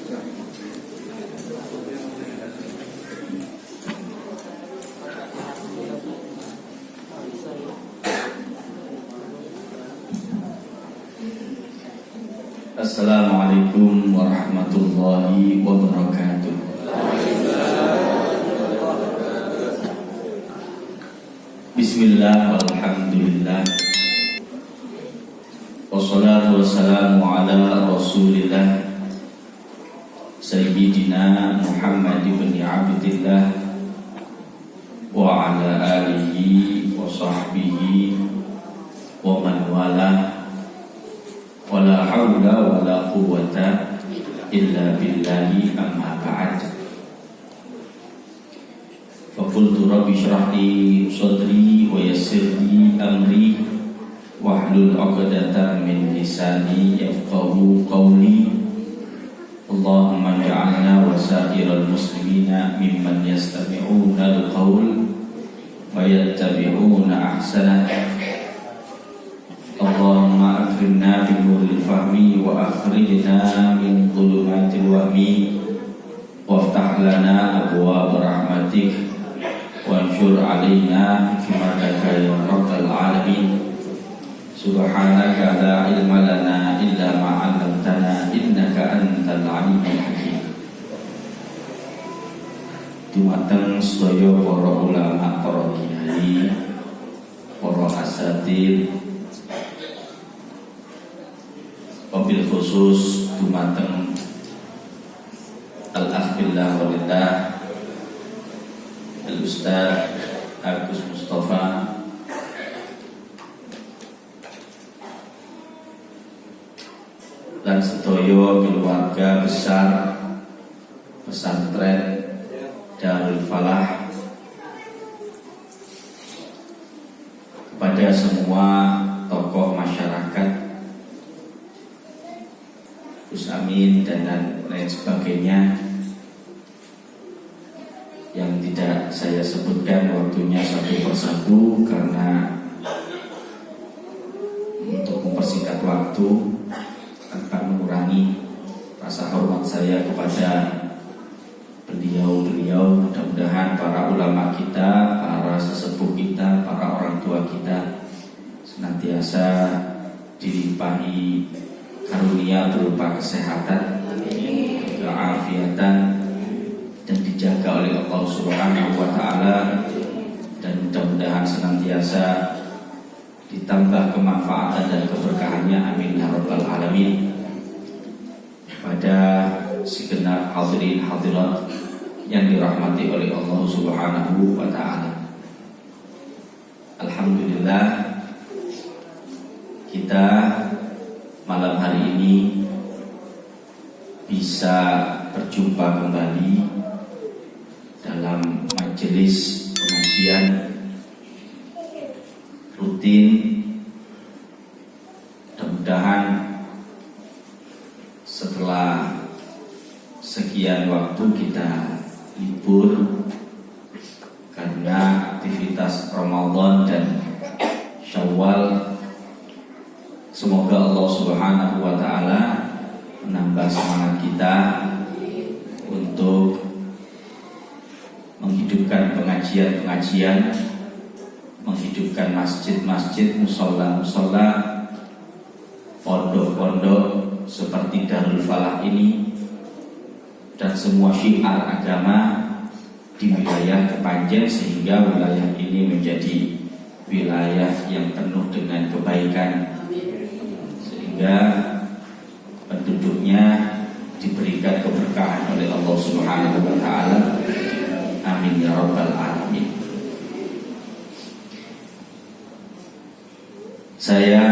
Assalamualaikum warahmatullahi wabarakatuh. Bismillah walhamdulillah, wassalatu wassalamu ala rasulillah Sayyidina Muhammad ibn Abdillah wa ala alihi wa sahbihi wa man walah. Wala hawla wala quwwata illa billahi, amma ba'd. Fa qultu rabbi shrah li sadri wa yassir li amri wahlul 'uqdatam min lisani yafqahu qawli. Allahumma ij'alna wa sa'iral muslimina mimman yastami'una al-qawl wa yattabi'una ahsanah. Allahumma akrimna bi nuril fahmi wa akhrijna min dhulumatil wahmi waftah lana abwaab rahmatik wanshur alaina hikmataka ya rabbal alamin. Subhanaka la ilma lana illa ma 'allamtana innaka antal alimul hakim. Dumateng sedaya para ulama, para kiai, para asatidz, wabil khusus dumateng al-akhbillah walillah al-ustaz Agus Mustafa dan sedaya keluarga besar pesantren Darul Falah, kepada semua tokoh masyarakat, Gus Amin dan lain sebagainya yang tidak saya sebutkan waktunya satu persatu karena untuk mempersingkat waktu tanpa mengurangi rasa hormat saya kepada beliau-beliau. Mudah-mudahan para ulama kita, para sesepuh kita, para orang tua kita senantiasa dilimpahi karunia berupa kesehatan, keafiatan, dan dijaga oleh Allah Subhanahu wa Ta'ala, dan mudah-mudahan senantiasa ditambah kemanfaatan dan keberkahannya, amin ya rabbal alamin. Pada segenap hadirin hadirat yang dirahmati oleh Allah Subhanahu wa Ta'ala, alhamdulillah kita malam hari ini bisa berjumpa kembali dalam majelis pengajian rutin. Mudah-mudahan setelah sekian waktu kita libur karena aktivitas Ramadan dan Syawal, semoga Allah Subhanahu wa Ta'ala menambah semangat kita untuk menghidupkan pengajian-pengajian, menghidupkan masjid-masjid, musola-musola, pondok-pondok seperti Darul Falah ini, dan semua syiar agama di wilayah Kepanjen, sehingga wilayah ini menjadi wilayah yang penuh dengan kebaikan, sehingga penduduknya diberikan keberkahan oleh Allah Subhanahu wa Ta'ala, amin ya rabbal alamin. Saya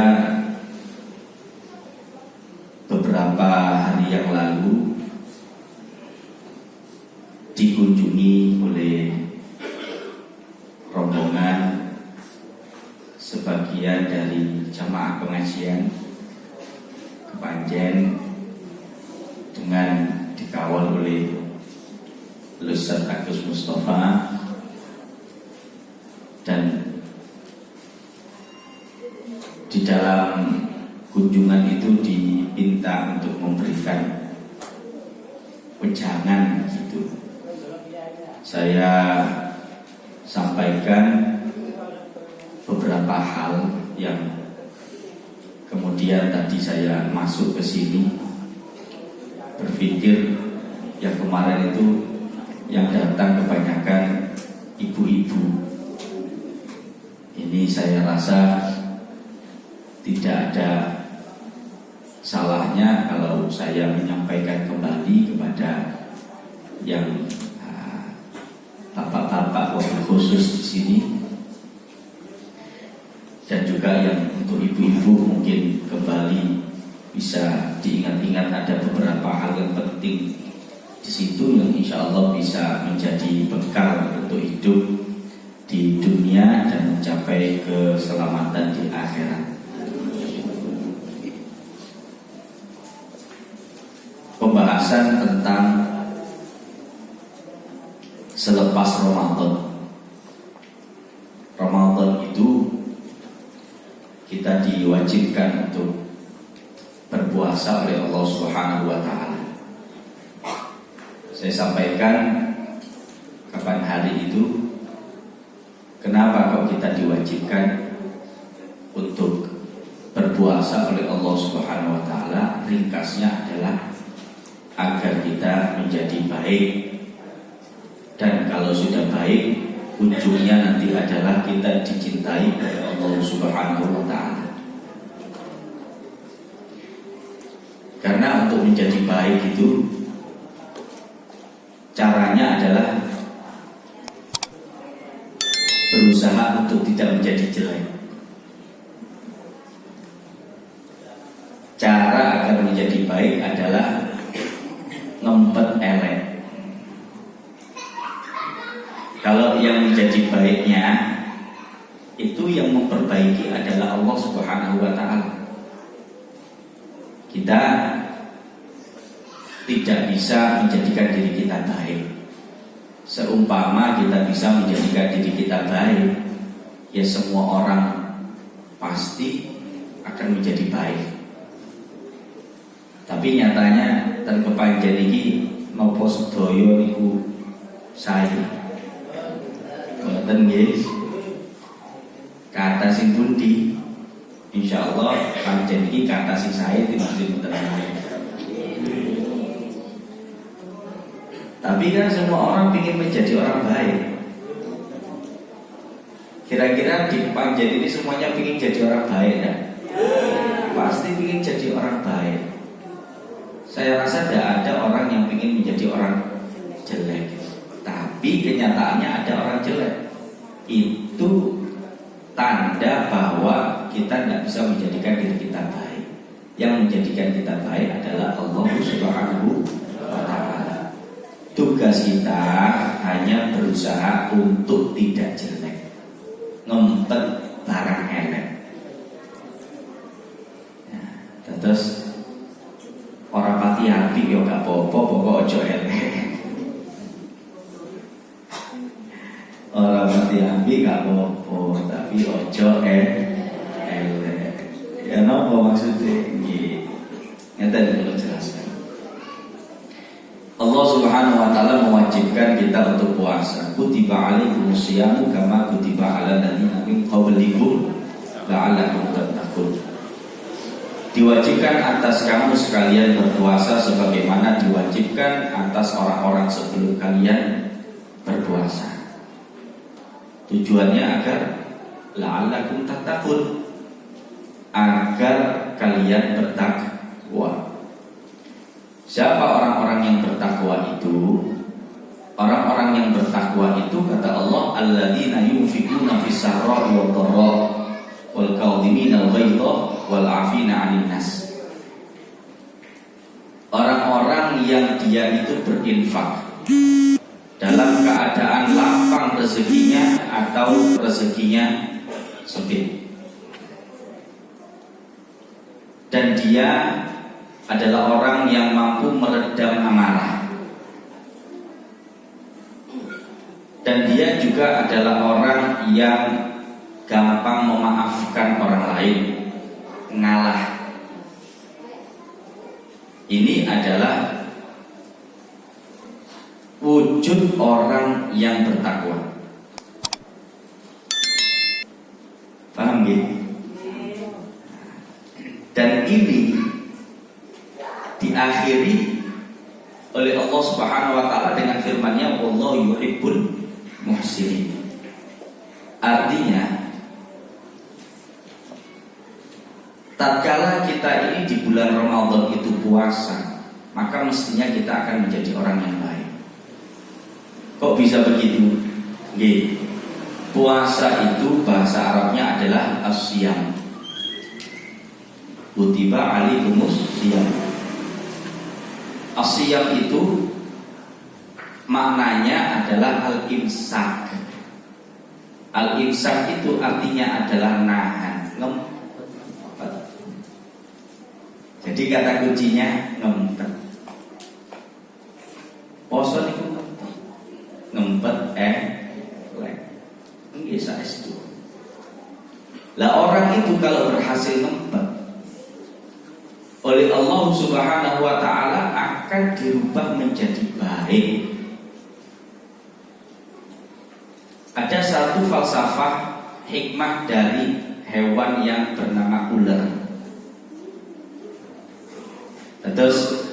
beberapa hari yang lalu dikunjungi oleh rombongan sebagian dari jamaah pengajian Kepanjen dengan dikawal oleh Ustaz Agus Mustafa, dan di dalam kunjungan itu diminta untuk memberikan wejangan gitu. Saya sampaikan beberapa hal yang kemudian tadi saya masuk ke sini berpikir yang kemarin itu yang datang kebanyakan ibu-ibu. Ini saya rasa tidak ada salahnya kalau saya menyampaikan kembali kepada yang bapak-bapak khusus di sini, dan juga yang untuk ibu-ibu mungkin kembali bisa diingat-ingat ada beberapa hal yang penting di situ yang insya Allah bisa menjadi bekal untuk hidup di dunia dan mencapai keselamatan di akhirat. Pembahasan tentang selepas Ramadan. Ramadan itu kita diwajibkan untuk berpuasa oleh Allah Subhanahu wa taala. Saya sampaikan kapan hari itu, kenapa kok kita diwajibkan untuk berpuasa oleh Allah Subhanahu wa taala? Ringkasnya adalah agar kita menjadi baik, dan kalau sudah baik ujungnya nanti adalah kita dicintai oleh Allah Subhanahu wa taala. Karena untuk menjadi baik itu caranya adalah berusaha untuk tidak menjadi jelek. Cara agar menjadi baik adalah ngempet elek. Kalau yang menjadi baiknya itu yang memperbaiki adalah Allah Subhanahu wa taala. Kita tidak bisa menjadikan diri kita baik. Seumpama kita bisa menjadikan diri kita baik, ya semua orang pasti akan menjadi baik. Tapi nyatanya terkepanjen iki nopo sedaya niku saya. Mboten nggih. Kata sing pundi? Insyaallah panjen iki kata sing saya dimaksud mboten. Tapi kan semua orang ingin menjadi orang baik. Kira-kira di panjen ini semuanya ingin jadi orang baik kan? Pasti ingin jadi orang baik. Saya rasa tidak ada orang yang ingin menjadi orang jelek. Tapi kenyataannya ada orang jelek. Itu tanda bahwa kita tidak bisa menjadikan diri kita baik. Yang menjadikan kita baik adalah Allah Subhanahu wa ta'ala. Tugas kita hanya berusaha untuk tidak jelek, ngempet barang elek. Terus orang pati api yo gak apa-apa, pokok ojo elek. Orang pati api gak apa-apa, tapi ojo elek. Ya napa maksudnya? Ngeten dulu jelaskan. Allah Subhanahu wa taala mewajibkan kita untuk puasa. Kutiba alaikumus syamu kama kutiba alal ladzina min qablikum la'allakum tattaqun. Diwajibkan atas kamu sekalian berpuasa sebagaimana diwajibkan atas orang-orang sebelum kalian berpuasa. Tujuannya agar la'allakum tattaqun, agar kalian bertakwa. Siapa orang-orang yang bertakwa itu? Orang-orang yang bertakwa itu kata Allah, alladzina yunfikuna fis sarra'i wad dharra wal kadhimina al-ghaidha wal 'afina 'anil nas. Orang-orang yang dia itu berinfak dalam keadaan lapang rezekinya atau rezekinya sempit, dan dia adalah orang yang mampu meredam amarah, dan dia juga adalah orang yang gampang memaafkan orang lain, ngalah. Ini adalah wujud orang yang bertakwa. Paham ya? Dan ini diakhiri oleh Allah Subhanahu wa taala dengan firman-Nya, wallahu yuhibbul muhsinin. Artinya, tatkala kita ini di bulan Ramadan itu puasa, maka mestinya kita akan menjadi orang yang baik. Kok bisa begitu? Nggih. Puasa itu bahasa Arabnya adalah asyam. Kutiba alaikumus syiyam. Asyam itu maknanya adalah al-imsak. Al-imsak itu artinya adalah nahan, ngempet. Jadi kata kuncinya ngempet. Poso itu ngempet lek. Nggih saestu. Lah orang itu kalau berhasil ngempet oleh Allah Subhanahu wa taala akan dirubah menjadi baik. Ada satu falsafah hikmah dari hewan yang bernama ular. Terus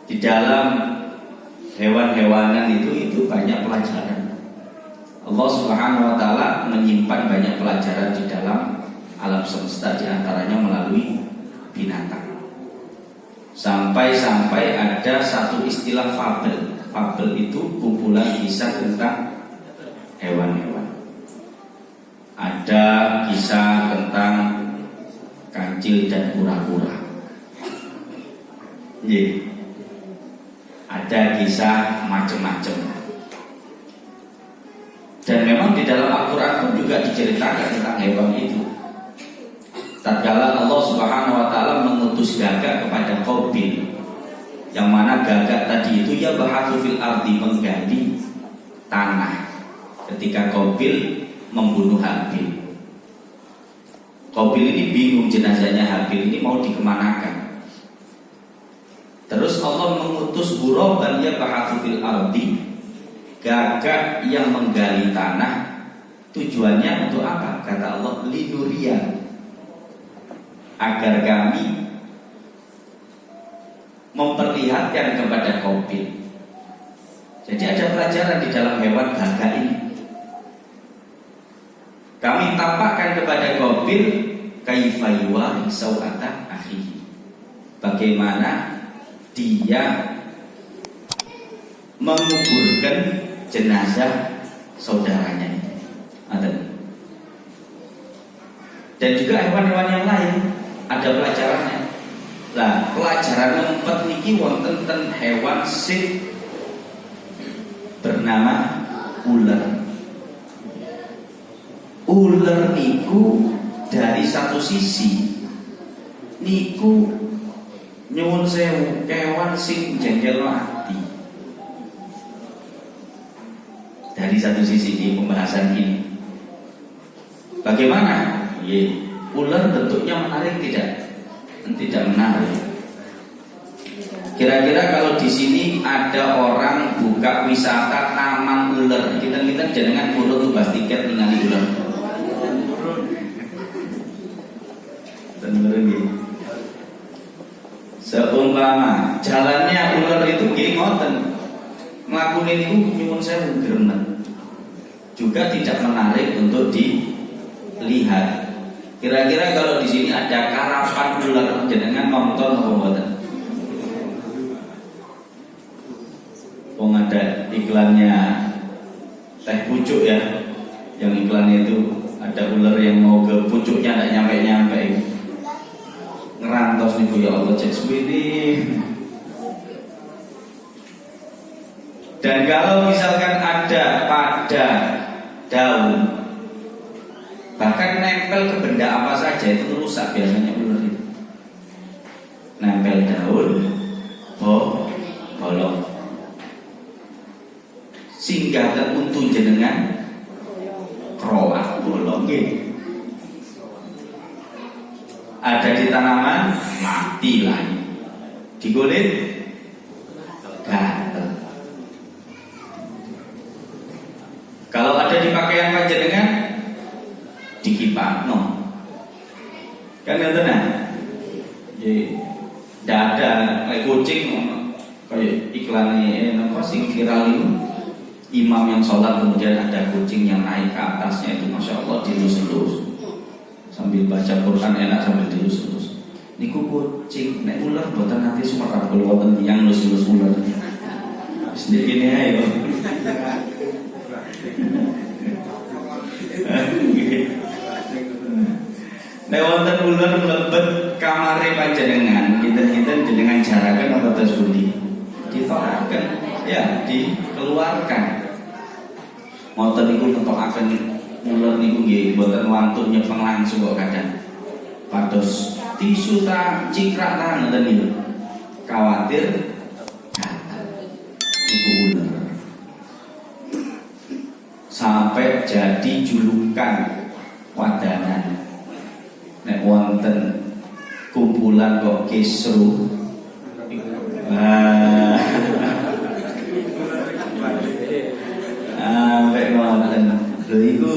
di dalam hewan-hewanan itu banyak pelajaran. Allah Subhanahu wa taala menyimpan banyak pelajaran di dalam alam semesta, di antaranya melalui binatang. Sampai ada satu istilah fabel. Fabel itu kumpulan kisah tentang hewan-hewan. Ada kisah tentang kancil dan kura-kura. Ada kisah macam-macam. Dan memang di dalam Al-Quran pun juga diceritakan tentang hewan itu. Tatkala Allah Subhanahu wa taala mengutus Gagak kepada Qabil, yang mana Gagak tadi itu ya bahatsu fil ardi, menggali tanah ketika Qabil membunuh Habil. Qabil ini bingung jenazahnya Habil ini mau dikemanakan. Terus Allah mengutus Ghuraban ya bahatsu fil ardi, Gagak yang menggali tanah. Tujuannya untuk apa? Kata Allah, linuriya, agar kami memperlihatkan kepada Qabil. Jadi ada pelajaran di dalam hewan gagak ini. Kami tampakkan kepada Qabil kaifa yuwari sau'ata akhihi, bagaimana dia menguburkan jenazah saudaranya itu. Dan juga hewan-hewan yang lain ada pelajarannya. Lah, pelajaran ngempet niki wonten ten hewan sing bernama ular. Ular niku dari satu sisi niku nyuwun sewu kewan sing jengkel ati. Dari satu sisi ini pembahasan ini. Bagaimana? Ular bentuknya menarik tidak? Tidak menarik. Kira-kira kalau di sini ada orang buka wisata taman ular, kita jenengan kulo tuh bas tiket ningali ular. Tentu gitu. Seumpama jalannya ular itu nggih ngoten, mlakune niku nyuwun sewu gremet. Juga tidak menarik untuk dilihat. Kira-kira kalau di sini ada karapan ular, jenengan nonton apa mboten? Wong ada iklannya teh pucuk ya, yang iklannya itu ada ular yang mau ke pucuknya nggak nyampe-nyampe, ngerantos nih ya Allah cek sepini. Dan kalau misalkan ada pada daun, bahkan nempel ke benda apa saja itu rusak biasanya ular itu. Nempel daun, bolong. Singgah untu jenengan, kroak bolong gitu. Ada di tanaman, mati lagi. Di kulit, gatel. Kan ngoten nah. Nggih. Ndak ada kayak kucing kayak iklannya apa sing viral itu imam yang sholat kemudian ada kucing yang naik ke atasnya itu masya Allah dilus-lus sambil baca Quran enak sambil dilus-lus. Niku kucing nek ular boten nanti sumerap kalau boten yang lus-lus ular. Sedikit ini ayo. Nek wonten ular mlebet kamare panjenengan, kinten-kinten jenengan jaraken apa tes pundi? Ditolaken, ya, dikeluarkan. Ngoten niku netokaken ular niku nggih mboten wantun nyepeng langsung kok kadang. Pados tisu ta cikrak ta ngoten niku. Kuwatir niku ular. Sampai jadi julukan wadanan. Nek wonten kumpulan kok kisru sampai wonten lho iku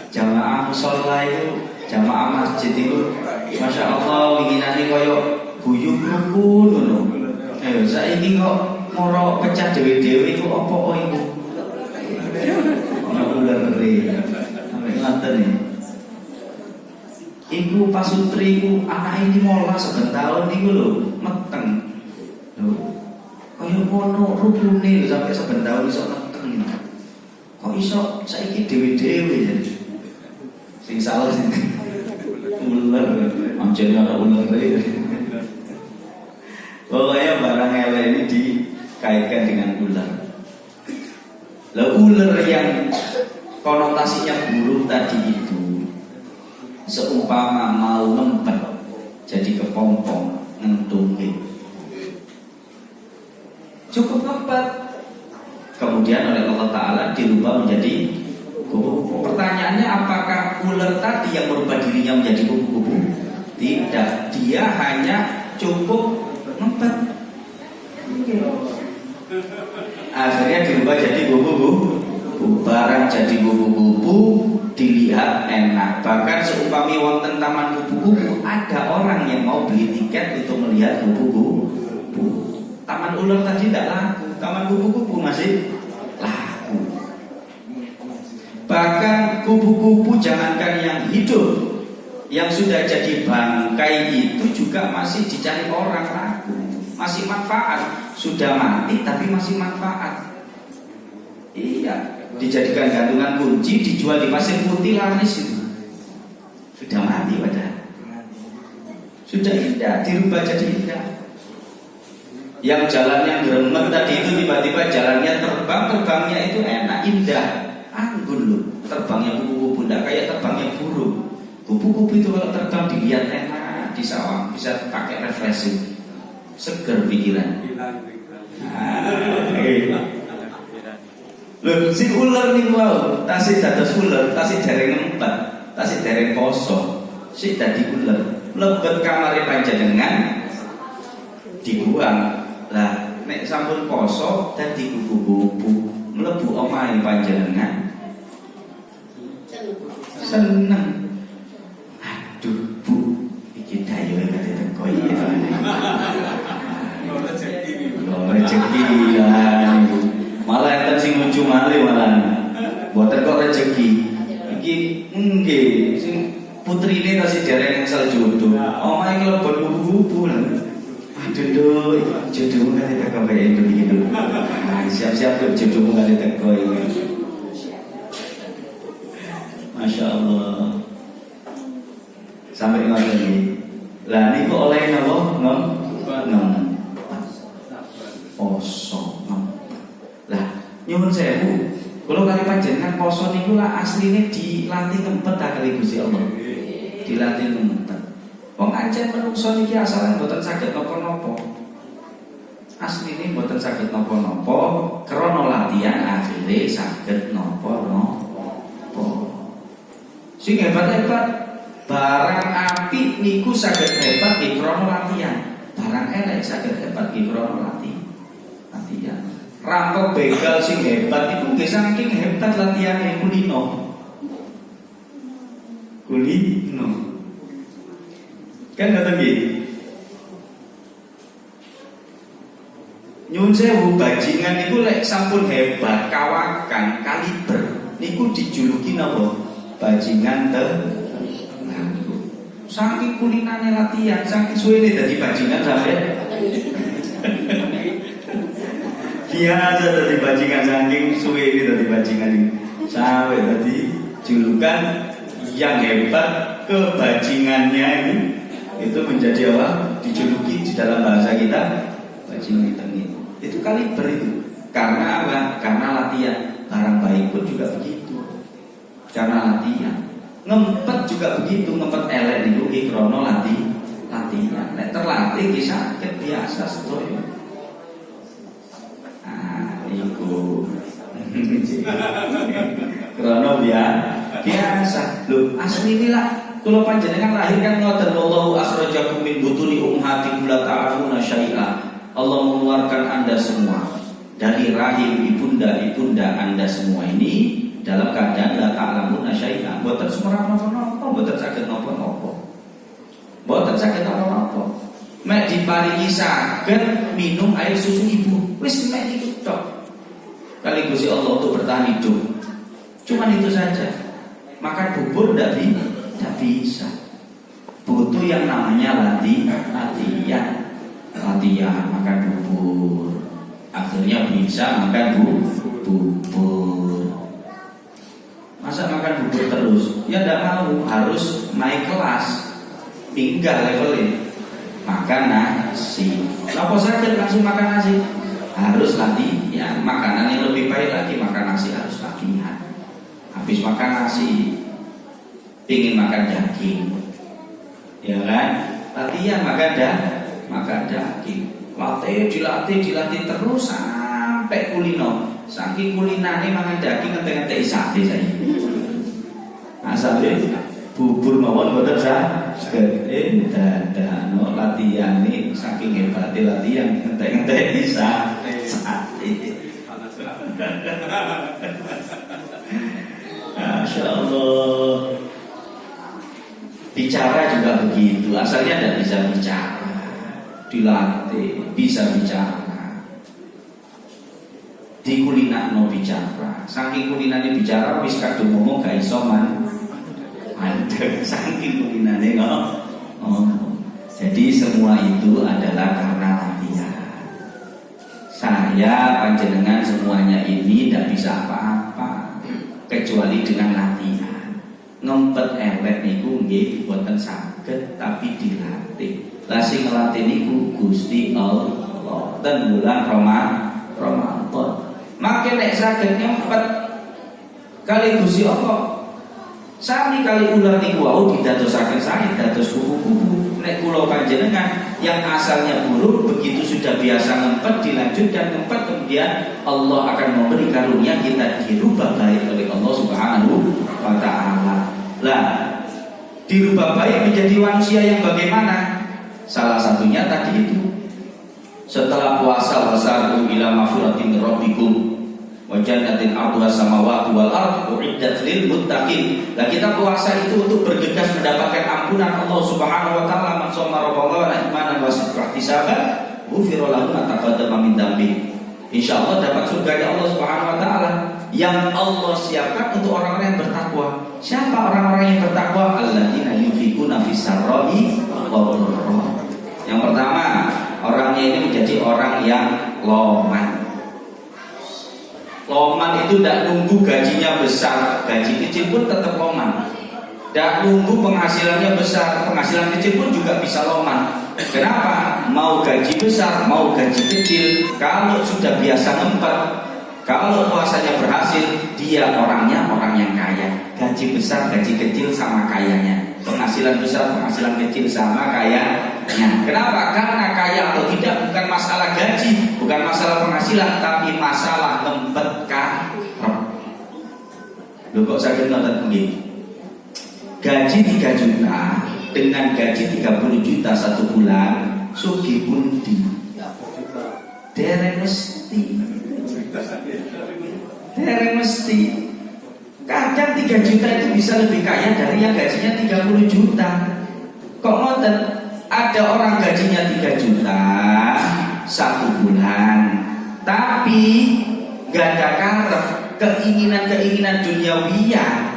jamaah mushola itu jamaah masjid itu masya Allah winginane koyo guyub rukun ngono. Saiki kok moro pecah dhewe-dhewe iku apa iku? Ana ular re. Sampai ngoten iki. Iku pasutri iku anak ini mola sebentar niku lho meteng. Lho. Kaya ngono rukune sampai sebentar iso meteng. Kok iso saiki dhewe-dhewe ya. Sing salah sing ular, amjane ana ular iki. Pokoknya barang elek ini dikaitkan dengan ular. Lah ular yang konotasinya buruk tadi itu seumpama mau ngempet jadi kepompong ngentungi cukup ngempet kemudian oleh Allah Ta'ala dirubah menjadi kupu-kupu. Pertanyaannya apakah ular tadi yang merubah dirinya menjadi kupu-kupu? Tidak, dia hanya cukup ngempet. Akhirnya dirubah jadi kupu-kupu. Barang jadi kupu-kupu dilihat enak. Bahkan seumpami wonten taman kupu-kupu, ada orang yang mau beli tiket untuk melihat kupu-kupu. Taman ular tadi tidak laku, taman kupu-kupu masih laku. Bahkan kupu-kupu jangankan yang hidup, yang sudah jadi bangkai itu juga masih dicari orang laku, masih manfaat. Sudah mati tapi masih manfaat. Iya, dijadikan gantungan kunci, dijual di pasir putih laris itu. Sudah mati padahal. Sudah indah, dirubah jadi indah. Yang jalannya geremet tadi itu tiba-tiba jalannya terbang, terbangnya itu enak, indah, anggun loh. Terbangnya kupu-kupu, tidak kayak terbangnya burung. Kupu-kupu itu kalau terbang dilihat enak di sawah, bisa pakai refreshing, seger pikiran. Loh, si ular nih wow, tasih dados ular, tasih dereng ngempet, tasih dereng poso, si dadi ular, lebet kamare panjenengan dibuang. Lah, nek sampun poso dadi kupu-kupu, mlebu omahe panjenengan seneng. Aduh, Bu, iki dayo kate teko iki. Rezeki lah niku. Malah enten sing lucu malih malah. Mboten kok rezeki. Iki nggih sing putrine tasih dereng asal jodoh. Omahe klebon kupu-kupu lho. Aduh, jodohmu kate teko kaya gitu. Siap-siap jodohmu kate teko iki. Masya Allah. Sampai ngoten iki. Lah niku oleh napa? Nom. Poso. Lah nyuwun sewu, kalau kali panjenengan poso niku lah asline dilatih ngempet ta kali Gusti Allah. Dilatih ngempet. Wong ancen menungso niki asalan mboten saged napa-napa. Asline mboten saged napa-napa, krana latihan akhire saged napa-napa. Sing hebat-hebat barang apik niku saged hebat di krana latihan. Barang elek saged hebat di krana latihan. Rampok begal sing hebat itu nggih saking hebat latihane kulino. Kan ngoten nggih. Nyuwun sewu, bajingan niku lek sampun hebat, kawakan, kaliber niku dijuluki napa? Bajingan tengah. Saking kulinane latihan, saking suwene dadi bajingan sampai biasa dadi bajingan, saking suwene dadi bajingan ini sampai dadi julukan yang hebat kebajingannya ini itu menjadi apa? Dijuluki di dalam bahasa kita bajingan tengah. Itu kaliber itu. Karena apa? Karena latihan. Barang baik pun juga begitu. Karena latihan. Ngempet juga begitu. Ngempet elek niku ki krono latihan. Nek terlatih ki sakit biasa sedaya. Ah, iku. Krono biasa. Lho, asli lah. Kula panjenengan lahir kan ngoten, wallahu akhrajakum min butuni ummahatikum la ta'lamuna syai'a. Allah mengeluarkan Anda semua dari rahim ibunda Anda semua ini dalam keadaan la ta'lamuna syai'a. Mboten semua napa-napa, mboten saged napa-napa. Mboten saged napa-napa. Mek diparingi saged minum air susu ibu. Wis mek itu tok. Kali Gusti Allah untuk bertahan hidup. Cuman itu saja. Makan bubur tidak bisa. Butuh yang namanya latihan makan bubur. Akhirnya bisa makan bubur. Masa makan bubur terus? Ya tidak mau, harus naik kelas. Tinggal levelnya. Makan nasi. Kenapa saja langsung makan nasi? Harus latihan. Makanan yang lebih baik lagi, makan nasi harus latihan. Habis makan nasi ingin makan daging, ya kan? Latihan makan daging. Dilatih terus sampai kulino. Saking kulinane makan daging ngentek-ngentek sate saya. Asale bubur mawon boten dadano latihane saking hebate latihan ngentek-ngentek sate. Masya Allah. Bicara juga begitu. Asalnya tidak bisa bicara, dilatih bisa bicara. Di kulinano bicara. Saking kulinane bicara wis kadung ngomong gak iso mandeg. Saking kulinane ngomong. Jadi semua itu adalah karena latihan. Saya panjenengan semuanya ini tidak bisa apa-apa kecuali dengan latihan. Ngempet elek niku nggih boten saged tapi dilatih. Lah sing nglatih niku Gusti Allah ten bulan Ramadan. Makin nek saged ngempet kali Gusti Allah sami kali ular niku wau didadosaken sae dados kupu-kupu. Nek kula panjenengan yang asalnya buruk begitu sudah biasa ngempet dilanjutkan ngempet kemudian Allah akan memberi karunia kita dirubah baik oleh Allah Subhanahu wa ta'ala. Lah, dirubah baik menjadi manusia yang bagaimana? Salah satunya tadi itu. Setelah puasa wasaru ila maghfiratin min rabbikum wa jannatin 'arduha samawati wal ardu uiddat lil muttaqin. Lah kita puasa itu untuk bergegas mendapatkan ampunan Allah Subhanahu wa taala. Man shoma ramadhana imanan wa ihtisaban ghufira lahu ma taqaddama min dhanbi. Insyaallah dapat surga Allah Subhanahu wa taala yang Allah siapkan untuk orang-orang yang bertakwa. Siapa orang-orang yang bertakwa? Alladzina yunfikuna fis sarra'i wad dharra. Yang pertama, orangnya ini menjadi orang yang loman. Loman itu tidak nunggu gajinya besar, gaji kecil pun tetap loman. Tidak nunggu penghasilannya besar, penghasilan kecil pun juga bisa loman. Kenapa? Mau gaji besar, mau gaji kecil, kalau sudah biasa ngempet, kalau puasanya berhasil, dia orangnya orang yang kaya. Gaji besar, gaji kecil sama kayanya. Penghasilan besar, penghasilan kecil sama kayanya. Kenapa? Karena kaya atau tidak bukan masalah gaji, bukan masalah penghasilan, tapi masalah ngempet karep. Loh kok saya nonton begini? Gaji 3 juta dengan gaji 30 juta satu bulan, sugih pundi? Dereng mesti. Kadang 3 juta itu bisa lebih kaya dari yang gajinya 30 juta. Kok ngoten? Ada orang gajinya 3 juta 1 bulan, tapi gak ada karep, keinginan-keinginan duniawiyah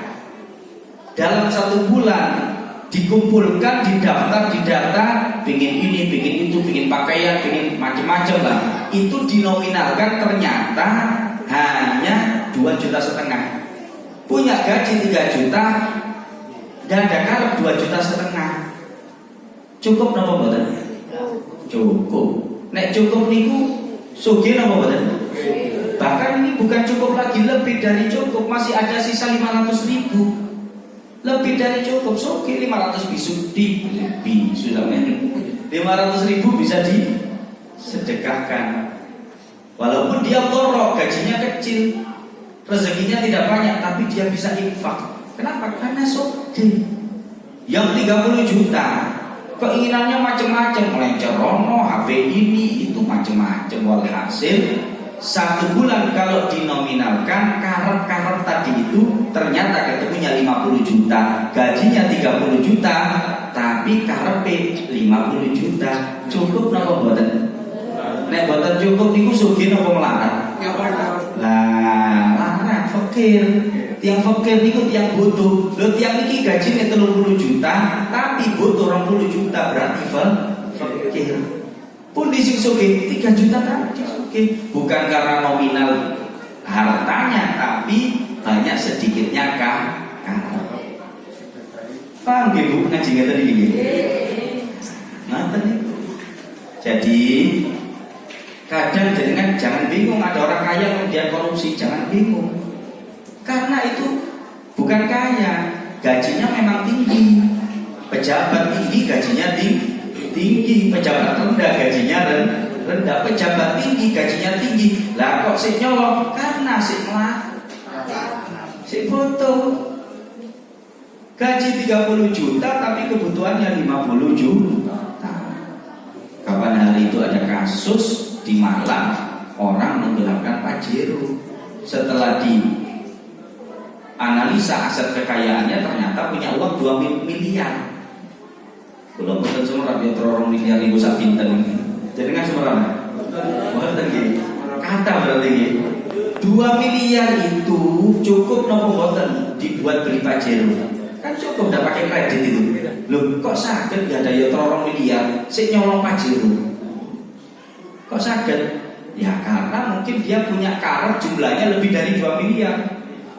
dalam 1 bulan dikumpulkan, didaftar, didata, pingin ini, pingin itu, pingin pakaian, pingin macam-macam lah. Itu dinominalkan ternyata hanya 2,5 juta. Punya gaji 3 juta, gak ada karep 2,5 juta. Cukup napa mboten? Cukup. Nek cukup niku sugih napa mboten? Bahkan ini bukan cukup lagi, lebih dari cukup, masih ada sisa 500.000. Lebih dari cukup, sugih 500 sudah 500.000 bisa disedekahkan. Walaupun dia torok, gajinya kecil, rezekinya tidak banyak, tapi dia bisa infak. Kenapa? Karena sugih. Yang 30 juta keinginannya macam-macam, melenceng rono, HP ini itu macam-macam. Walhasil 1 bulan kalau dinominalkan karep-karep tadi itu ternyata ketemunya 50 juta, gajinya 30 juta, tapi karepe 50 juta. Cukup napa mboten? Nek mboten cukup niku sugih napa melarat? Lah, larat fakir. Tiang fakir niku tiang butuh. Lho tiang iki gajine 30 juta, tapi butuh 20 juta, berarti fakir. Pun di sugih 3 juta tadi sugih, bukan karena nominal hartanya, tapi banyak sedikitnya karep. Paham nggih Bu ngaji ngeten iki? Ngaten niku. Jadi kadang jenengan jangan bingung ada orang kaya kemudian korupsi, jangan bingung. Karena itu bukan kaya, gajinya memang tinggi. Pejabat tinggi gajinya tinggi, pejabat rendah gajinya rendah, pejabat tinggi gajinya tinggi. Lah kok sik nyolong? Karena sik foto. Gaji 30 juta tapi kebutuhannya 50 juta. Kapan hari itu ada kasus di Malang, orang menggelapkan Pajero. Setelah analisa aset kekayaannya ternyata punya uang 2 miliar. Belum betul semua rakyat terorong miliar ibu sak pinten. Jadi kan semua mboten nggih. Kata berarti nggih. 2 miliar itu cukup nopo mboten dibuat beli Pajero. Kan cukup udah pakai kredit itu. Loh, kok saged ya daya terorong miliar sik nyolong Pajero? Kok saged? Ya karena mungkin dia punya karep jumlahnya lebih dari 2 miliar.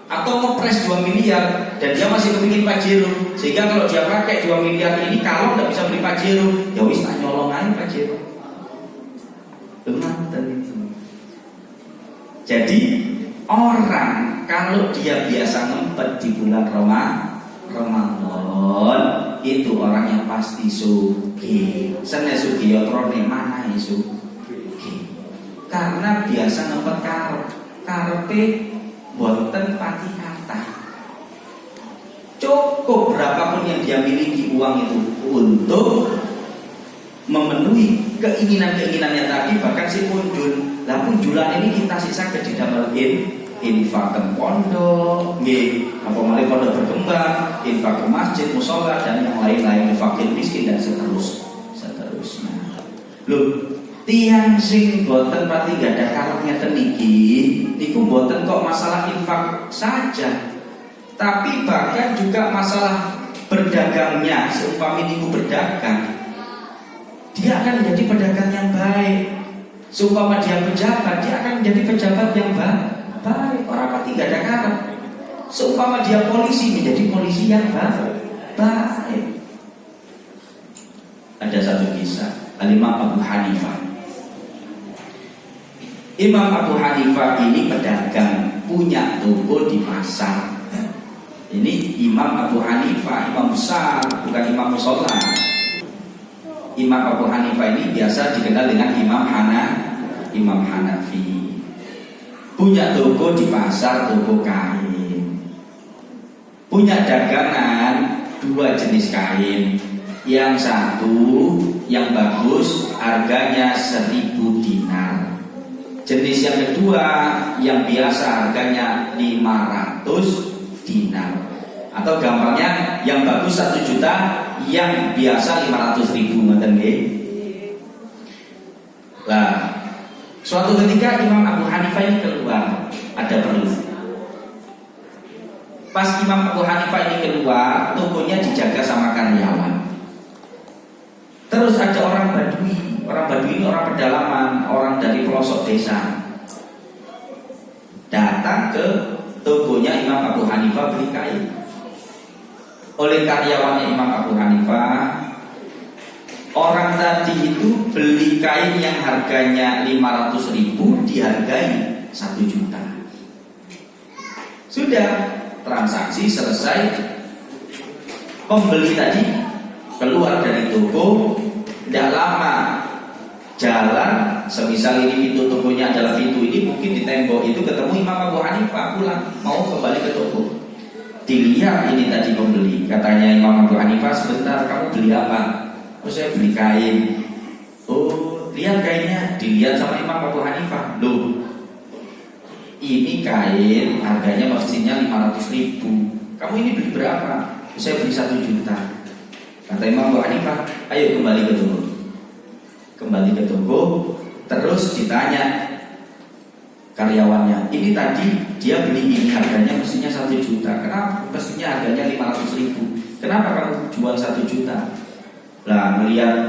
Atau ngepres 2 miliar dan dia masih kepingin Pajero, sehingga kalau dia pakai 2 miliar ini kalau nggak bisa beli Pajero, ya wis tak nyolong aja Pajero. Jadi orang kalau dia biasa ngempet di bulan Ramadan itu orang yang pasti sugih. Sene sugih ya trone mana sugih. Karena biasa ngempet karepe boten pati kata. Cukup berapapun yang dia miliki uang itu untuk memenuhi keinginan-keinginannya tadi, bahkan si punjul. Lah punjulan ini kita sisa ke didamel infak ke pondok, nggih, apa malih pondok berkembang, infak ke masjid, mushola dan yang lain-lain, fakir miskin dan seterusnya. Loh, tiang sing boten pati gak ada karepnya teniki, niku boten kok masalah infak saja, tapi bahkan juga masalah berdagangnya. Seumpama niku berdagang, dia akan menjadi pedagang yang baik. Seumpama dia pejabat, dia akan menjadi pejabat yang baik. Orang pati gak ada karep. Seumpama dia polisi, menjadi polisi yang baik. Ada satu kisah Imam Abu Hanifah. Imam Abu Hanifah ini pedagang, punya toko di pasar. Ini Imam Abu Hanifah, imam besar, bukan imam musola. Imam Abu Hanifah ini biasa dikenal dengan Imam Hanafi. Punya toko di pasar, toko kain. Punya dagangan 2 jenis kain. Yang satu, yang bagus, harganya 1.000 dinar. Jenis yang kedua, yang biasa harganya 500 dinar. Atau gampangnya, yang bagus 1 juta, yang biasa 500.000 ngoten nggih. Lah, suatu ketika Imam Abu Hanifah ini keluar, ada perlu. Pas Imam Abu Hanifah ini keluar, tokonya dijaga sama karyawan. Terus ada orang Badui. Orang Badui ini orang pedalaman, orang dari pelosok desa. Datang ke tokonya Imam Abu Hanifah beli kain. Oleh karyawannya Imam Abu Hanifah, orang tadi itu beli kain yang harganya 500.000 dihargai 1 juta. Sudah, transaksi selesai. Pembeli tadi keluar dari toko, tidak lama jalan, semisal ini pintu tokonya adalah pintu ini, mungkin di tembok itu ketemu Imam Abu Hanifah pulang, mau kembali ke toko. Dilihat ini tadi pembeli, katanya Imam Abu Hanifah, sebentar, kamu beli apa? Oh, saya beli kain. Oh, lihat kainnya. Dilihat sama Imam Abu Hanifah. Loh, ini kain harganya mestinya 500.000. Kamu ini beli berapa? Saya beli 1 juta. Kata Imam Abu Hanifah, ayo kembali ke toko. Kembali ke toko, terus ditanya karyawannya, ini tadi dia beli ini harganya mestinya 1 juta. Kenapa? Mestinya harganya 500.000. Kenapa kamu jual 1 juta? Lah, melihat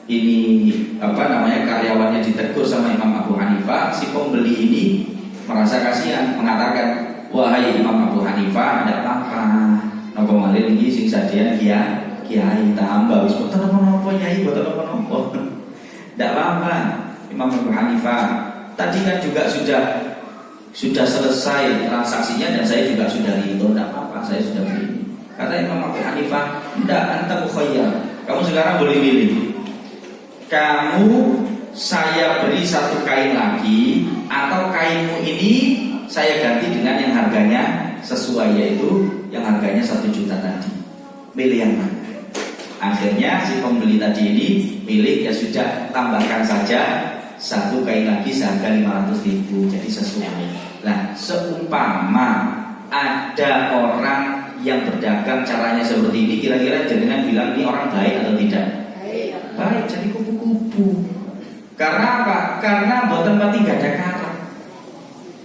ini karyawannya ditegur sama Imam Abu Hanifah, si pembeli ini merasa kasihan, mengatakan, wahai Imam Abu Hanifah, tidak apa-apa. Nopo malih iki sing sadean kiai tambah wis boten napa-napa nyai, boten napa-napa. Tidak apa-apa, Imam Abu Hanifah. Tadi kan juga sudah selesai transaksinya dan saya juga sudah ridho, tidak apa-apa, saya sudah beli. Kata Imam Abu Hanifah, tidak, anta mukhayyar. Kamu sekarang boleh milih. Kamu saya beri 1 kain lagi, atau kainmu ini saya ganti dengan yang harganya sesuai, yaitu yang harganya 1 juta tadi. Milih yang mana? Akhirnya si pembeli tadi ini milih, ya sudah, tambahkan saja 1 kain lagi seharga 500.000, jadi sesuai. Nah, seumpama ada orang yang berdagang caranya seperti ini, kira-kira jenengan bilang ini orang baik atau tidak? Baik, jadi kupu-kupu. Karena apa? Karena boten pati gak ada kata,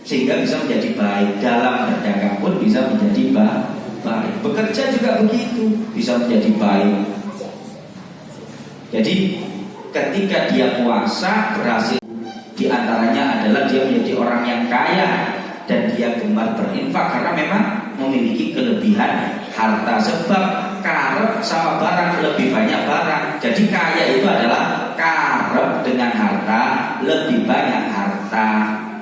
sehingga bisa menjadi baik. Dalam berdagang pun bisa menjadi baik. Bekerja juga begitu, bisa menjadi baik. Jadi ketika dia puasa berhasil, diantaranya adalah dia menjadi orang yang kaya dan dia gemar berinfak karena memang memiliki kelebihan harta. Sebab karep sama barang lebih banyak barang. Jadi kaya itu adalah karep dengan harta lebih banyak harta.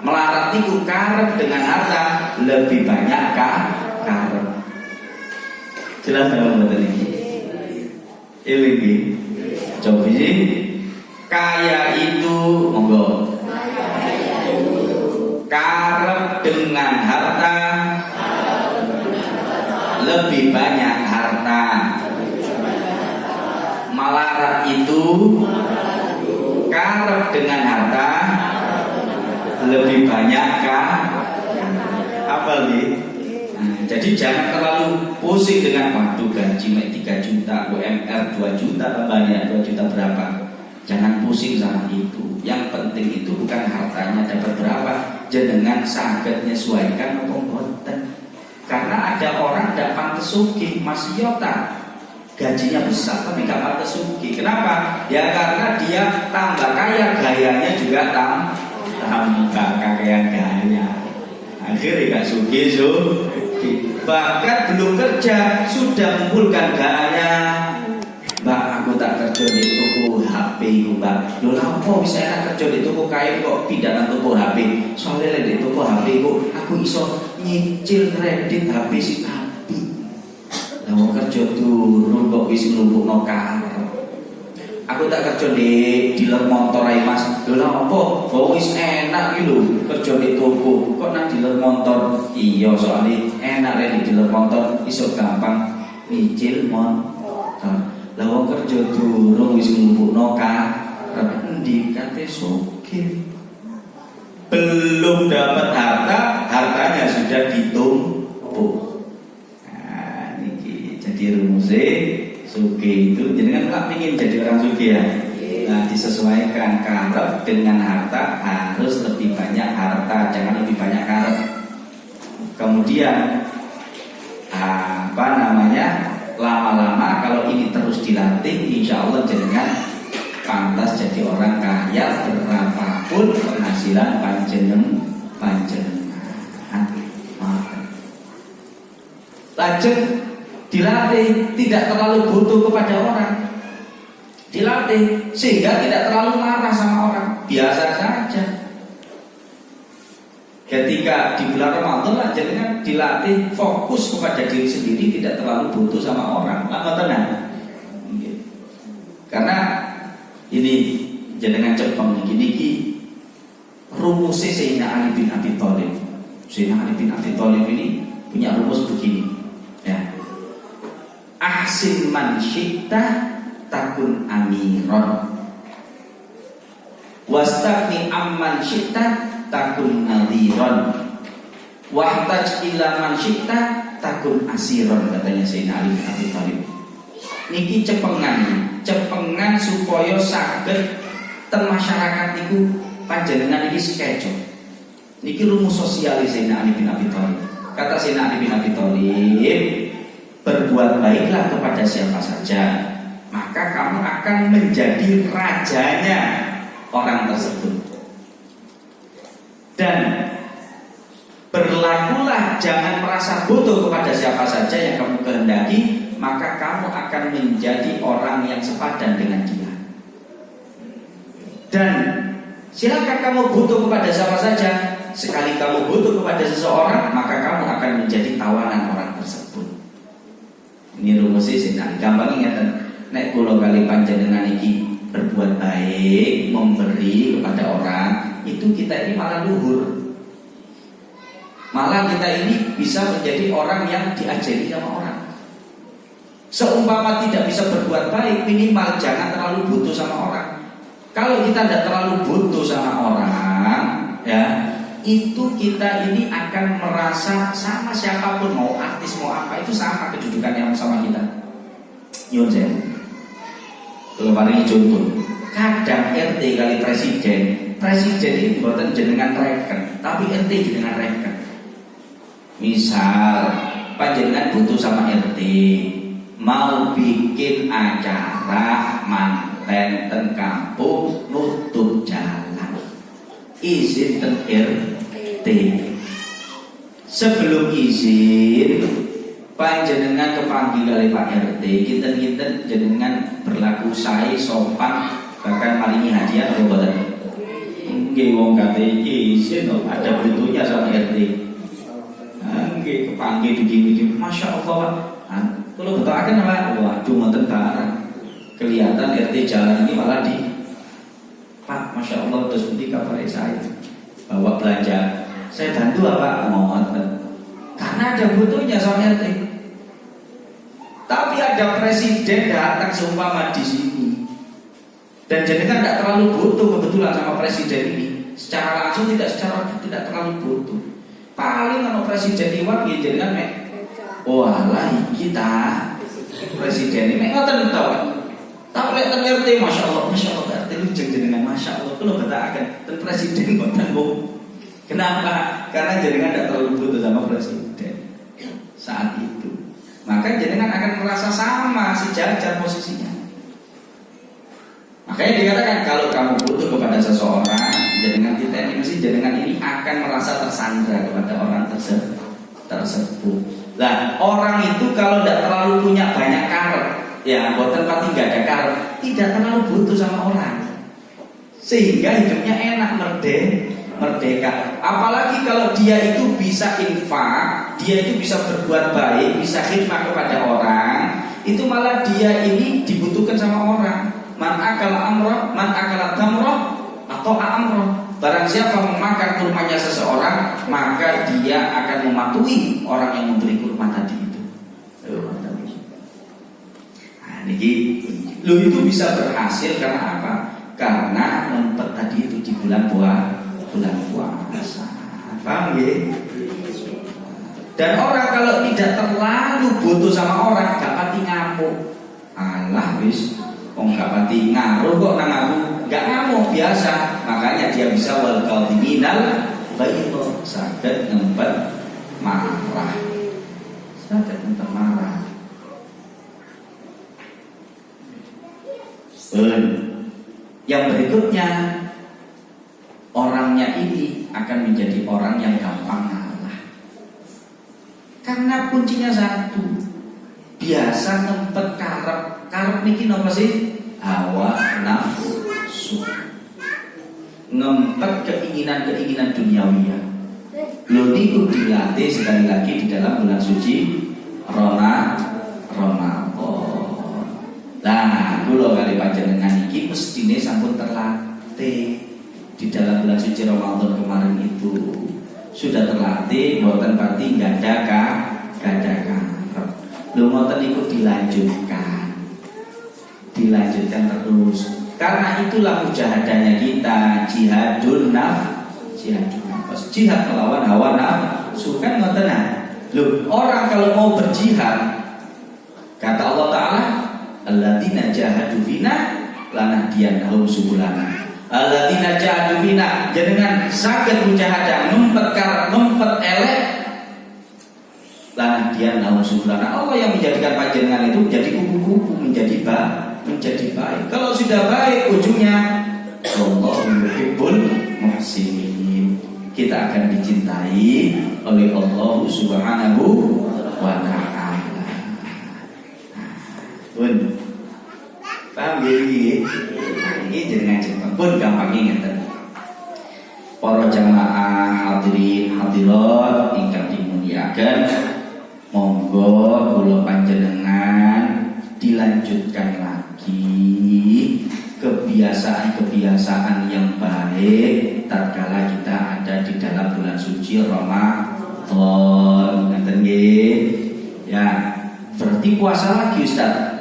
Melarat itu karep dengan harta lebih banyak karep. Jelas teman-teman ini? Ini coba sih. Kaya itu monggo. Karep dengan harta lebih banyak harta. Melarat itu karep dengan harta lebih banyak apa nih? Jadi jangan terlalu pusing dengan waktu gaji 3 juta, UMR 2 juta tambahnya 2 juta berapa. Jangan pusing sama itu. Yang penting itu bukan hartanya dapat berapa, jenengan saged nyesuaikan apa mboten. Karena ada orang ndak pantes sugih, Mas Yota. Gajinya besar tapi gak pantes sugih. Kenapa? Ya karena dia tambah kaya, gayanya juga tambah kakean gaya. Akhirnya gak sugih. Bahkan belum kerja sudah mengumpulkan gaya. Mbak, aku tak kerja di toko HP itu, Mbak. Loh, apa bisa enak kerja di toko kain kok pindah nang toko HP? Soalnya di toko HP kok aku iso nyicil kredit HP si api. Lah mau kerja turun kok wis nglumpukno karep. Aku tak kerja di dealer motor ae, Mas. Lho lha apa? Oh wis enak iki lho kerja di toko. Kok nang dealer motor? Iya, soalnya enak rek di dealer motor iso gampang nyicil motor. Lah wong kerja durung wis ngumpulno karep endi kate sugih. Belum dapat harta, hartanya sudah ditumpuk. Nah, niki jadi rumusnya Sugih itu jenengan nggak ingin jadi orang sugih ya. Nah, disesuaikan karep dengan harta, harus lebih banyak harta, jangan lebih banyak karep. Kemudian lama-lama kalau ini terus dilatih, insya Allah jenengan pantas jadi orang kaya berapapun penghasilan panjenengan. Lajeng dilatih tidak terlalu butuh kepada orang, dilatih sehingga tidak terlalu marah sama orang, biasa saja. Ketika di bulan Ramadan jenengan dilatih fokus kepada diri sendiri, tidak terlalu butuh sama orang, lama tenang. Karena ini jenengan cepeng niki rumusnya Sayyidina Ali bin Abi Thalib. Sayyidina Ali bin Abi Thalib ini punya rumus begini, ya. Ahsin man syi'ta takun amiron, wastagni amman syi'ta takun nadhiron, wahtaj ila man syi'ta takun asiron, katanya Sayyidina Ali bin Abi Thalib. Niki cepengan supaya saged ten masyarakat niku panjenengan iki sekejo. Niki rumus sosial Sayyidina Ali bin Abi Thalib. Kata Sayyidina Ali bin Abi Thalib, berbuat baiklah kepada siapa saja, maka kamu akan menjadi rajanya orang tersebut. Dan berlakulah, jangan merasa butuh kepada siapa saja yang kamu kehendaki, maka kamu akan menjadi orang yang sepadan dengan dia. Dan silakan kamu butuh kepada siapa saja. Sekali kamu butuh kepada seseorang, maka kamu akan menjadi tawanan orang tersebut. Ini rumusnya sih, gampang ingat. Nek kula kali panjenengan iki berbuat baik, memberi kepada orang, itu kita ini malah luhur. Malah kita ini bisa menjadi orang yang diajari sama orang. Seumpama tidak bisa berbuat baik, minimal jangan terlalu butuh sama orang. Kalau kita tidak terlalu butuh sama orang, ya, itu kita ini akan merasa sama siapapun, mau artis mau apa, itu sama kedudukannya sama kita. Nyun saya, kalau paling contoh, kadang RT kali presiden ini buatan jenengan reken, tapi RT jenengan reken. Misal panjenengan butuh sama RT, mau bikin acara manten ten kampung nutup jalan, izin ten RT. Sebelum izin panjenengan kepanggil oleh Pak RT, kita jenengan berlaku sae sopan, bahkan maringi hadiah atau boten. Nggih wong kate iki izin ada butuhnya sama RT. Nggih kepanggil begini, Masya Allah. Kalau betulakan apa? Waduh ngoten barang. Kelihatan RT jalan ini malah di Pak, Masya Allah, terus nanti kabar saya bawa belanja, saya bantu apa? Ngoten. Karena ada butuhnya sama RT. Tapi ada presiden datang seumpama di sini, dan jenengan tidak terlalu butuh kebetulan sama presiden ini. Secara langsung tidak terlalu butuh. Paling kalau presiden iwak ya jenengan mek. Walah kita presiden ini ngoten to. Tapi lek ten RT Masya Allah RT lujeng jenengan Masya Allah kula betakaken ten presiden ngoten Bu. Kenapa? Karena jenengan tidak terlalu butuh sama presiden saat itu. Maka jenengan akan merasa sama sejajar posisinya. Makanya dikatakan kalau kamu butuh kepada seseorang, jenengan kita ini mesti jenengan ini akan merasa tersandra kepada orang tersebut. Nah, orang itu kalau tidak terlalu punya banyak karep, ya buat tempat tinggal ada karep, tidak terlalu butuh sama orang, sehingga hidupnya enak, merdeka. Apalagi kalau dia itu bisa infak, dia itu bisa berbuat baik, bisa khidmat kepada orang, itu malah dia ini dibutuhkan sama orang. Man akala amroh, man akala tamroh, atau amroh. Barang siapa memakan kurmanya seseorang, maka dia akan mematuhi orang yang memberi kurma tadi itu. Nah, ini lu itu bisa berhasil karena apa? Karena ngumpet tadi itu di bulan puasa. Paham ya? Dan orang kalau tidak terlalu butuh sama orang, gak pati ngamuk. Alah wis wong gak pati ngaruh kok nang aku. Gak ngamuk biasa. Makanya dia bisa wal kadhiminal ghaidha, saged ngempet marah. Saged ngempet marah. Yang berikutnya, orangnya ini akan menjadi orang yang gampang ngalah. Karena kuncinya satu, biasa ngempet karep niki napa sih? Hawa nafsu. Ngempet keinginan-keinginan duniawiya. Lho niku dilatih sekali lagi di dalam bulan suci Ramadan. Nah, kula kali panjenengan iki mestine sampun terlatih di dalam bulan suci Ramadan kemarin itu. Sudah terlatih, mboten pati enggak ada karep. Lho ngoten niku dilanjutkan terus. Karena itulah mujahadahnya kita, jihadun nafs, jihad melawan hawa nafsu kan ngoten. Lho, orang kalau mau berjihad, kata Allah Ta'ala, alladzina jahadu fina lanahdiyannahum subulana. Alladzina jahadu fina, jenengan saged mujahadah ngempet elek lanahdiyannahum subulana. Allah yang menjadikan panjenengan itu menjadi kupu-kupu, menjadi baik. Kalau sudah baik, ujungnya Allahu yuhibbul muhsinin. Kita akan dicintai oleh Allah Subhanahu wa ta'ala. Paham gini? Ini jenengan jenengan pun gampang ngeten. Para jamaah hadirin hadirat ingkang dimuliakan, monggo kula panjenengan dilanjutkan lagi kebiasaan-kebiasaan yang baik tatkala kita ada di dalam bulan suci Ramadan. Ngeten nggih. Ya, berarti puasa lagi Ustaz.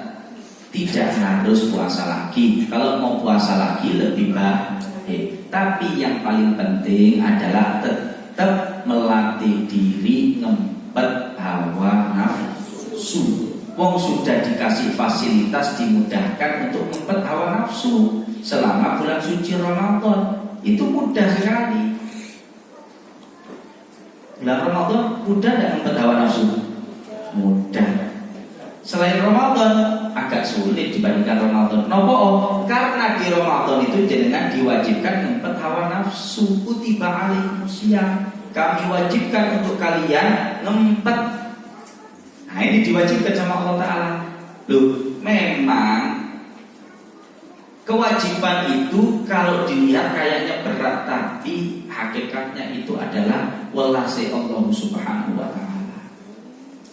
Tidak harus puasa lagi. Kalau mau puasa lagi lebih baik. Tapi yang paling penting adalah tetap melatih diri ngempet hawa nafsu. Wong sudah dikasih fasilitas, dimudahkan untuk ngempet hawa nafsu selama bulan suci Ramadan. Itu mudah sekali. Bulan Ramadan mudah tidak ngempet hawa nafsu? Mudah. Selain Ramadan agak sulit dibandingkan Ramadan. Nopo? Karena di Ramadan itu jenengan diwajibkan ngempet hawa nafsu. Kutiba alaikumusiyam, kami wajibkan untuk kalian ngempet. Nah ini diwajibkan sama Allah Ta'ala. Loh, memang kewajiban itu kalau dilihat kayaknya berat, tapi hakikatnya itu adalah welase Allah Subhanahu wa ta'ala.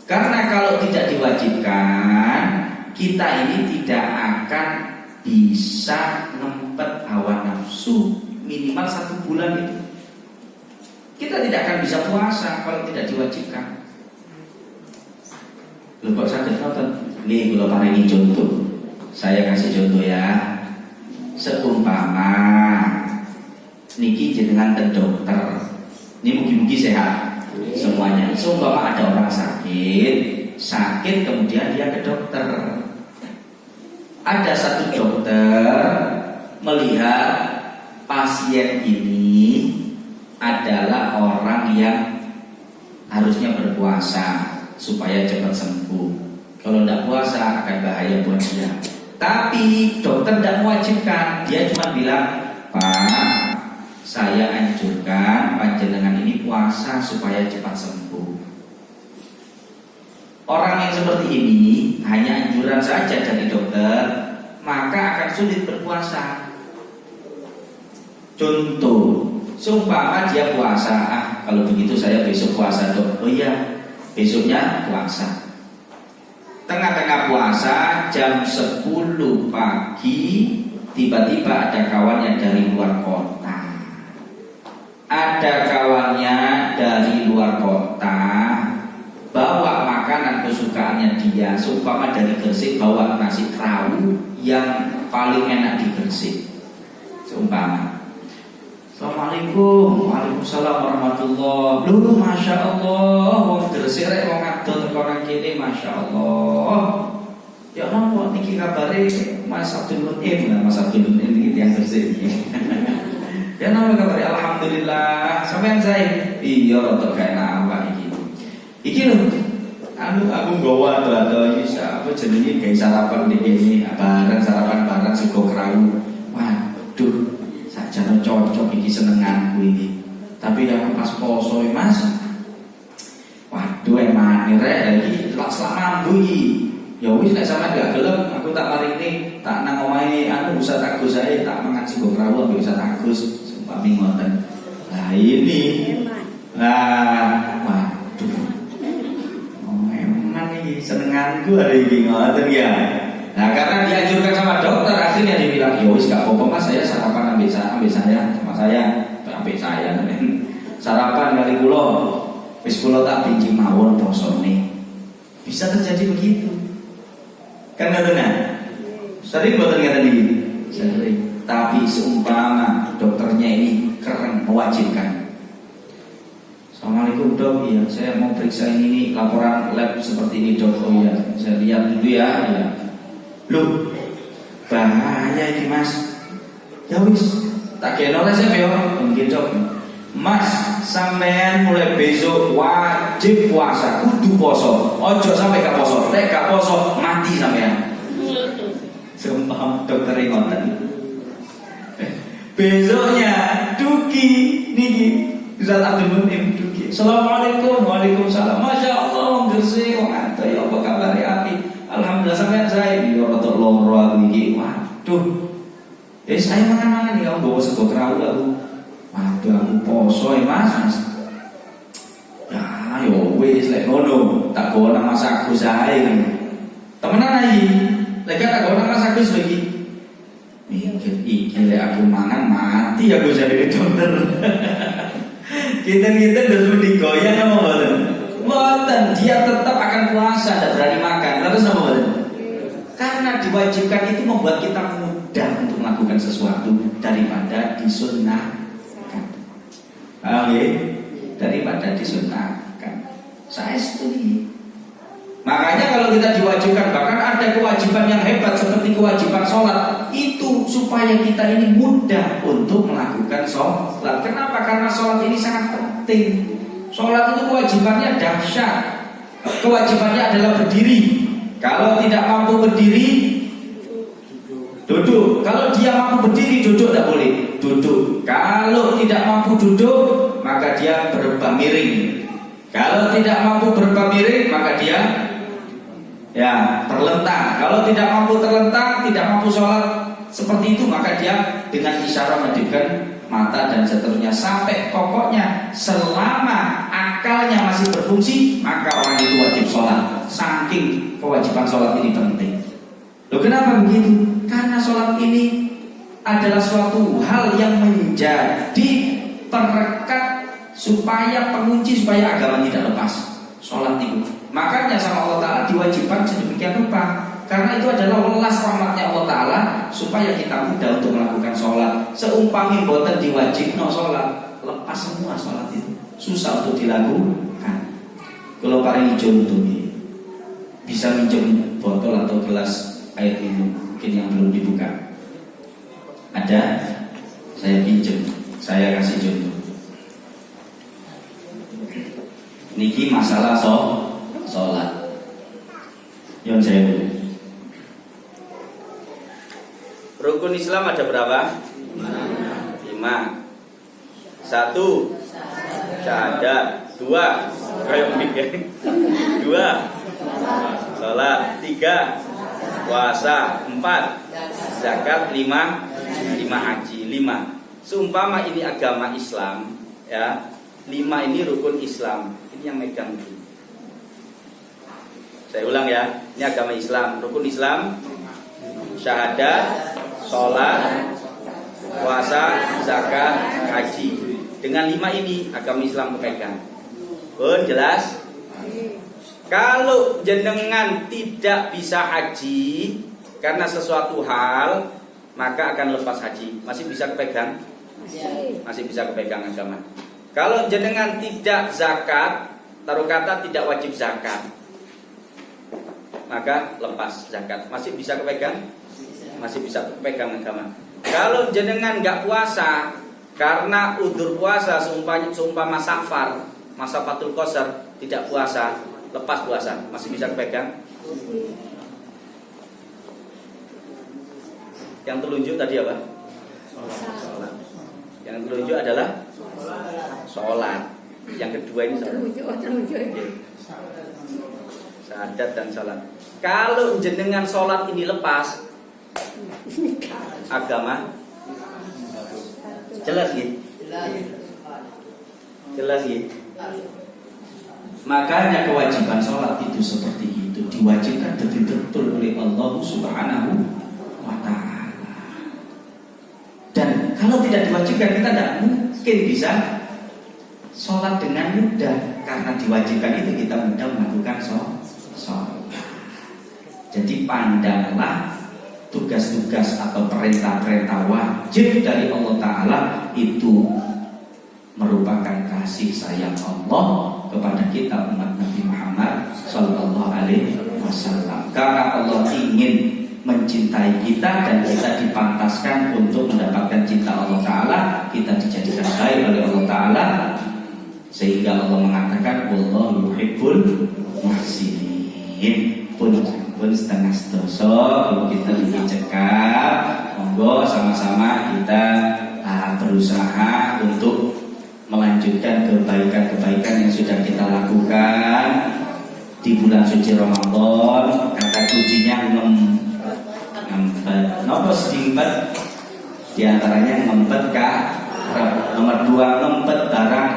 Karena kalau tidak diwajibkan, kita ini tidak akan bisa ngempet hawa nafsu minimal 1 bulan itu. Kita tidak akan bisa puasa kalau tidak diwajibkan. Lho kok sakit ngoten? Nih kula paringi contoh. Saya kasih contoh ya. Seumpama niki jenengan ke dokter. Ini mugi-mugi sehat semuanya. Seumpama ada orang sakit kemudian dia ke dokter. Ada satu dokter melihat pasien ini adalah orang yang harusnya berpuasa supaya cepat sembuh. Kalau tidak puasa akan bahaya buat dia. Tapi dokter tidak mewajibkan. Dia cuma bilang, Pak, saya anjurkan panjenengan ini puasa supaya cepat sembuh. Orang yang seperti ini hanya anjuran saja dari dokter, maka akan sulit berpuasa. Contoh, seumpama dia puasa, kalau begitu saya besok puasa dok. Oh iya, besoknya puasa. Tengah-tengah puasa jam 10 pagi tiba-tiba ada kawan yang dari luar kota. Ada kawannya dari luar kota bawa makanan kesukaannya dia. Seumpama dari Gresik bawa nasi kerawu yang paling enak di Gresik. Seumpama, Assalamualaikum. Waalaikumsalam warahmatullahi. Loh, Masya Allah, wong Gresik rek wong ado teko nang kene, Masya Allah. Ya nopo niki kabare Mas Abdul Munim, nah Mas Abdul Munim iki yang bersih. Ya nopo kabare alhamdulillah. Sampeyan saya iya rada gak enak awak iki. Iki lho aku nggawa ado-ado iki apa jenenge gawe sarapan di kene, bareng sarapan bareng sego krawu. Waduh, sajane cocok iki senenganku iki. Tapi aku pas poso Mas. Waduh emang rek lagi selak mambu iki. Ya wis nek sampean gak gelem aku tak marini tak nang omahe anu Ustaz Agus ae tak mangan sego krawu ambek Ustaz Agus sumpami ngoten. Nah ini waduh. Oh emang iki senenganku hari iki ngoten ya. Nah karena dianjurkan sama dokter akhirnya dia bilang ya wis gak apa-apa Mas, saya sarapan ambek saya sama saya ambek saya sarapan kali kula wis kula tak pinci mawon posone. Bisa terjadi begitu. Kan benar, sering buatan kata ini, sering. Tapi seumpama dokternya ini keren mewajibkan. Assalamualaikum dok, iya saya mau periksa ini laporan lab seperti ini dok. Oh iya, saya lihat dulu ya. Ya. Loh, bahaya ini mas. Ya wis, tak kira oleh saya yo, mungkin dok. Mas, sampean mulai besok wajib puasa, kudu poso. Ojo sampai gak poso, nek gak poso mati sampean. Sumpah dokter ngoten. Besoknya duki niki Ustaz Abdul Munim duki. Assalamualaikum, waalaikumsalam. Masya Allah, bersih wong ado ya apa kabar ya api. Alhamdulillah sampean saya yo rada loro aku iki. Waduh. Saya mangan-mangan iki bawa sego krawu aku. Waduh aku poso mas. Ya yo wis lek ngono tak gowo nang Mas Agus ae. Temenan iki. Lek tak gowo nang Mas Agus lagi. Iki lek aku mangan mati aku jadi dokter. Kita udah digoyang sama mboten. Mboten, dia tetap akan puasa, tidak berani makan. Terus sama mboten? Karena diwajibkan itu membuat kita mudah untuk melakukan sesuatu daripada disunnah. Daripada disunahkan. Saya setuju. Makanya kalau kita diwajibkan, bahkan ada kewajiban yang hebat seperti kewajiban sholat, itu supaya kita ini mudah untuk melakukan sholat. Kenapa? Karena sholat ini sangat penting. Sholat itu kewajibannya dahsyat. Kewajibannya adalah berdiri. Kalau tidak mampu berdiri, duduk. Kalau dia mampu berdiri, duduk tidak boleh. Duduk. Kalau tidak mampu duduk, maka dia berebah miring. Kalau tidak mampu berebah miring, maka dia terlentang. Kalau tidak mampu terlentang, tidak mampu sholat seperti itu, maka dia dengan isyarat menundukkan mata dan seterusnya. Sampai pokoknya selama akalnya masih berfungsi, maka orang itu wajib sholat. Saking kewajiban sholat ini penting. Loh kenapa begitu? Karena sholat ini adalah suatu hal yang menjadi perekat supaya pengunci supaya agama tidak lepas. Sholat itu makanya sama Allah Ta'ala diwajibkan sedemikian rupa. Karena itu adalah welas rahmatnya Allah Ta'ala supaya kita mudah untuk melakukan sholat. Seumpami boten diwajibkan sholat, lepas semua sholat itu, susah untuk dilakukan. Kalau paling contoh nih, bisa minjem botol atau gelas air minum mungkin yang belum dibuka. Ada, saya pinjam, saya kasih contoh. Niki masalah sholat. Yang saya dulu. Rukun Islam ada berapa? 5. 1 syahadat. 2 kayak mikir. 2 sholat. 3 puasa. 4 zakat. 5 haji. 5 seumpama ini agama Islam ya. 5 ini rukun Islam. Ini yang megang dulu. Saya ulang ya. Ini agama Islam. Rukun Islam syahadat, sholat, puasa, zakat, haji. Dengan 5 ini agama Islam pegang. Jelas? Kalau jenengan tidak bisa haji karena sesuatu hal, maka akan lepas haji. Masih bisa kepegang? Masih bisa kepegang agama. Kalau jenengan tidak zakat, taruh kata tidak wajib zakat, maka lepas zakat. Masih bisa kepegang? Masih bisa kepegang agama. Kalau jenengan nggak puasa karena udzur puasa seumpama safar, masa Fatul Qasar tidak puasa, lepas puasa, masih bisa kepegang? Yang telunjuk tadi apa? Sholat. Yang telunjuk adalah sholat. Yang kedua ini syahadat dan sholat. Kalau jenengan sholat ini lepas agama, jelas gitu. Jelas gitu. Makanya kewajiban sholat itu seperti itu, diwajibkan betul-betul oleh Allah Subhanahu wa Ta'ala. Dan kalau tidak diwajibkan, kita tidak mungkin bisa sholat dengan mudah. Karena diwajibkan itu kita mudah melakukan sholat. Jadi pandanglah tugas-tugas atau perintah-perintah wajib dari Allah Ta'ala itu merupakan kasih sayang Allah kepada kita umat Nabi Muhammad Sallallahu Alaihi Wasallam. Karena Allah ingin mencintai kita dan kita dipantaskan untuk mendapatkan cinta Allah Ta'ala, kita dijadikan baik oleh Allah Ta'ala, sehingga Allah mengatakan wallahu yuhibbul muhsinin. Pun setengah dosa kalau kita dicekap, monggo sama-sama kita berusaha untuk melanjutkan kebaikan-kebaikan yang sudah kita lakukan di bulan suci Ramadan. Kata kuncinya ngempet. Nomor sedikit di antaranya ngempet kak. Nomor 2 ngempet barang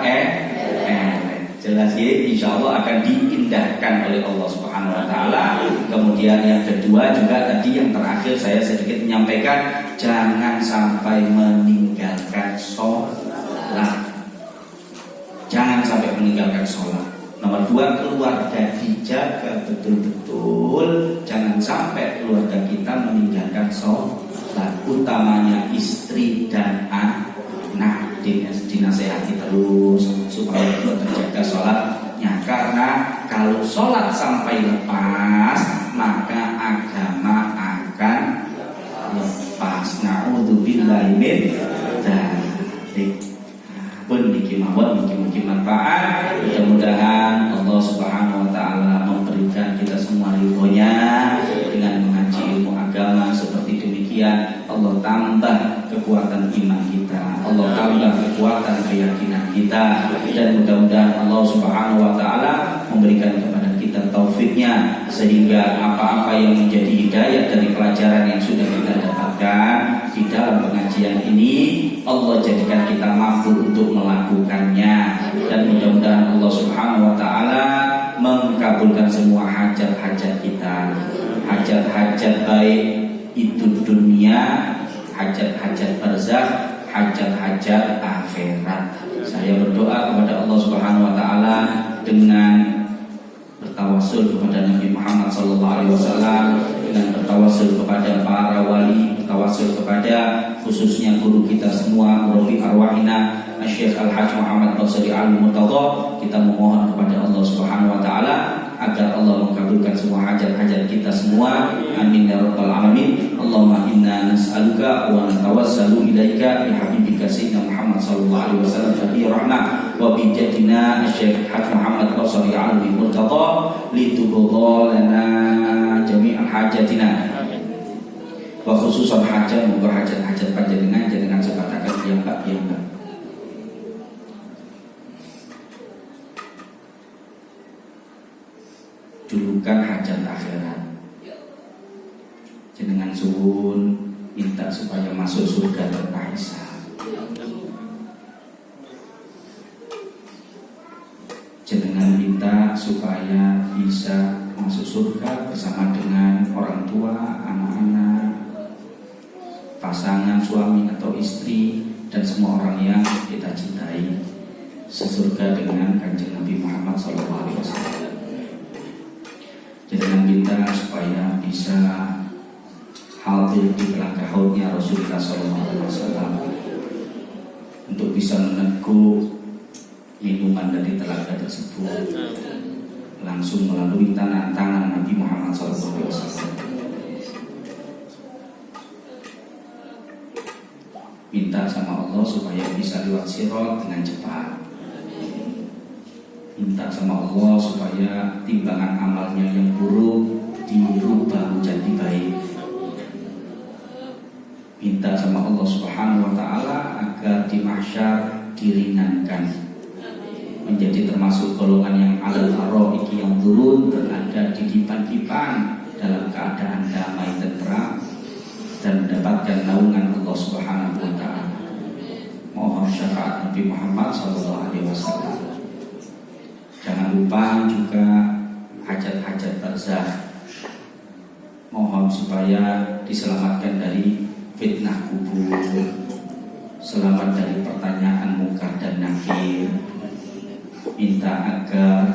jelas ya, insya Allah akan diindahkan oleh Allah Subhanahu Wa Taala. Kemudian yang kedua juga tadi yang terakhir saya sedikit menyampaikan, jangan sampai meninggalkan sholat. Jangan sampai meninggalkan sholat. Nomor 2, keluarga dijaga betul-betul. Jangan sampai keluarga kita meninggalkan sholat, utamanya istri dan anak. Dinasehati terus supaya kita terjaga sholatnya. Karena kalau sholat sampai lepas, maka agama akan lepas. Na'udzubillahi min dzalik. Pun niki manfaat. Mudah-mudahan Allah Subhanahu Wa Taala memberikan kita semua ridhonya dengan mengaji ilmu agama seperti demikian. Allah tambah kekuatan iman kita, Allah tambah kekuatan keyakinan kita, dan mudah-mudahan Allah Subhanahu Wa Taala memberikan kepada kita taufiknya sehingga apa-apa yang menjadi hidayah dari pelajaran yang sudah kita dapatkan di dalam pengajian ini, Allah jadikan kita mampu untuk melakukannya. Dan mudah-mudahan Allah Subhanahu Wa Taala mengabulkan semua hajat-hajat kita, hajat-hajat baik itu dunia, hajat-hajat barzakh, hajat-hajat akhirat. Saya berdoa kepada Allah Subhanahu Wa Taala dengan bertawasul kepada Nabi Muhammad SAW, dengan bertawasul kepada para wali, bertawasul kepada khususnya guru kita semua, Murabi Arwahina Syekh Al-Hajj Muhammad Basri Al-Murtadha. Kita memohon kepada Allah Subhanahu Wa Taala agar Allah mengabulkan semua hajat-hajat kita semua. Amin ya rabbal alamin. Allahumma inna nas'aluka wa natawassalu ilaika bi habibika sayyidina Muhammad sallallahu alaihi wasallam nabi rahmah wa bi jadina Syekh Hajj Muhammad Basri Al-Murtadha litubdha lana jami'al hajatina wa khususan hajat muga hajat-hajat panjenengan jenengan sepatakan piyambak-piyambak. Julukan hajat akhirat jenengan suwun minta supaya masuk surga tanpa hisab. Jenengan minta supaya bisa masuk surga bersama dengan orang tua, anak-anak, pasangan suami atau istri, dan semua orang yang kita cintai, sesurga dengan kanjeng Nabi Muhammad SAW. Jangan minta supaya bisa hadir di belakang haudnya Rasulullah SAW, untuk bisa meneguk minuman dari telaga tersebut, langsung melalui tangan Nabi Muhammad SAW. Minta sama Allah supaya bisa lewat sirat dengan cepat. Minta sama Allah supaya timbangan amalnya yang buruk dirubah menjadi baik. Minta sama Allah Subhanahu wa taala agar di mahsyar diringankan, menjadi termasuk golongan yang alal araiki yang turun berada di dipan-dipan dalam keadaan damai tenteram dan mendapatkan naungan Allah Subhanahu wa taala. Mohon syafaat Nabi Muhammad SAW. Jangan lupa juga hajat-hajat barzakh. Mohon supaya diselamatkan dari fitnah kubur, selamat dari pertanyaan munkar dan nakir. Minta agar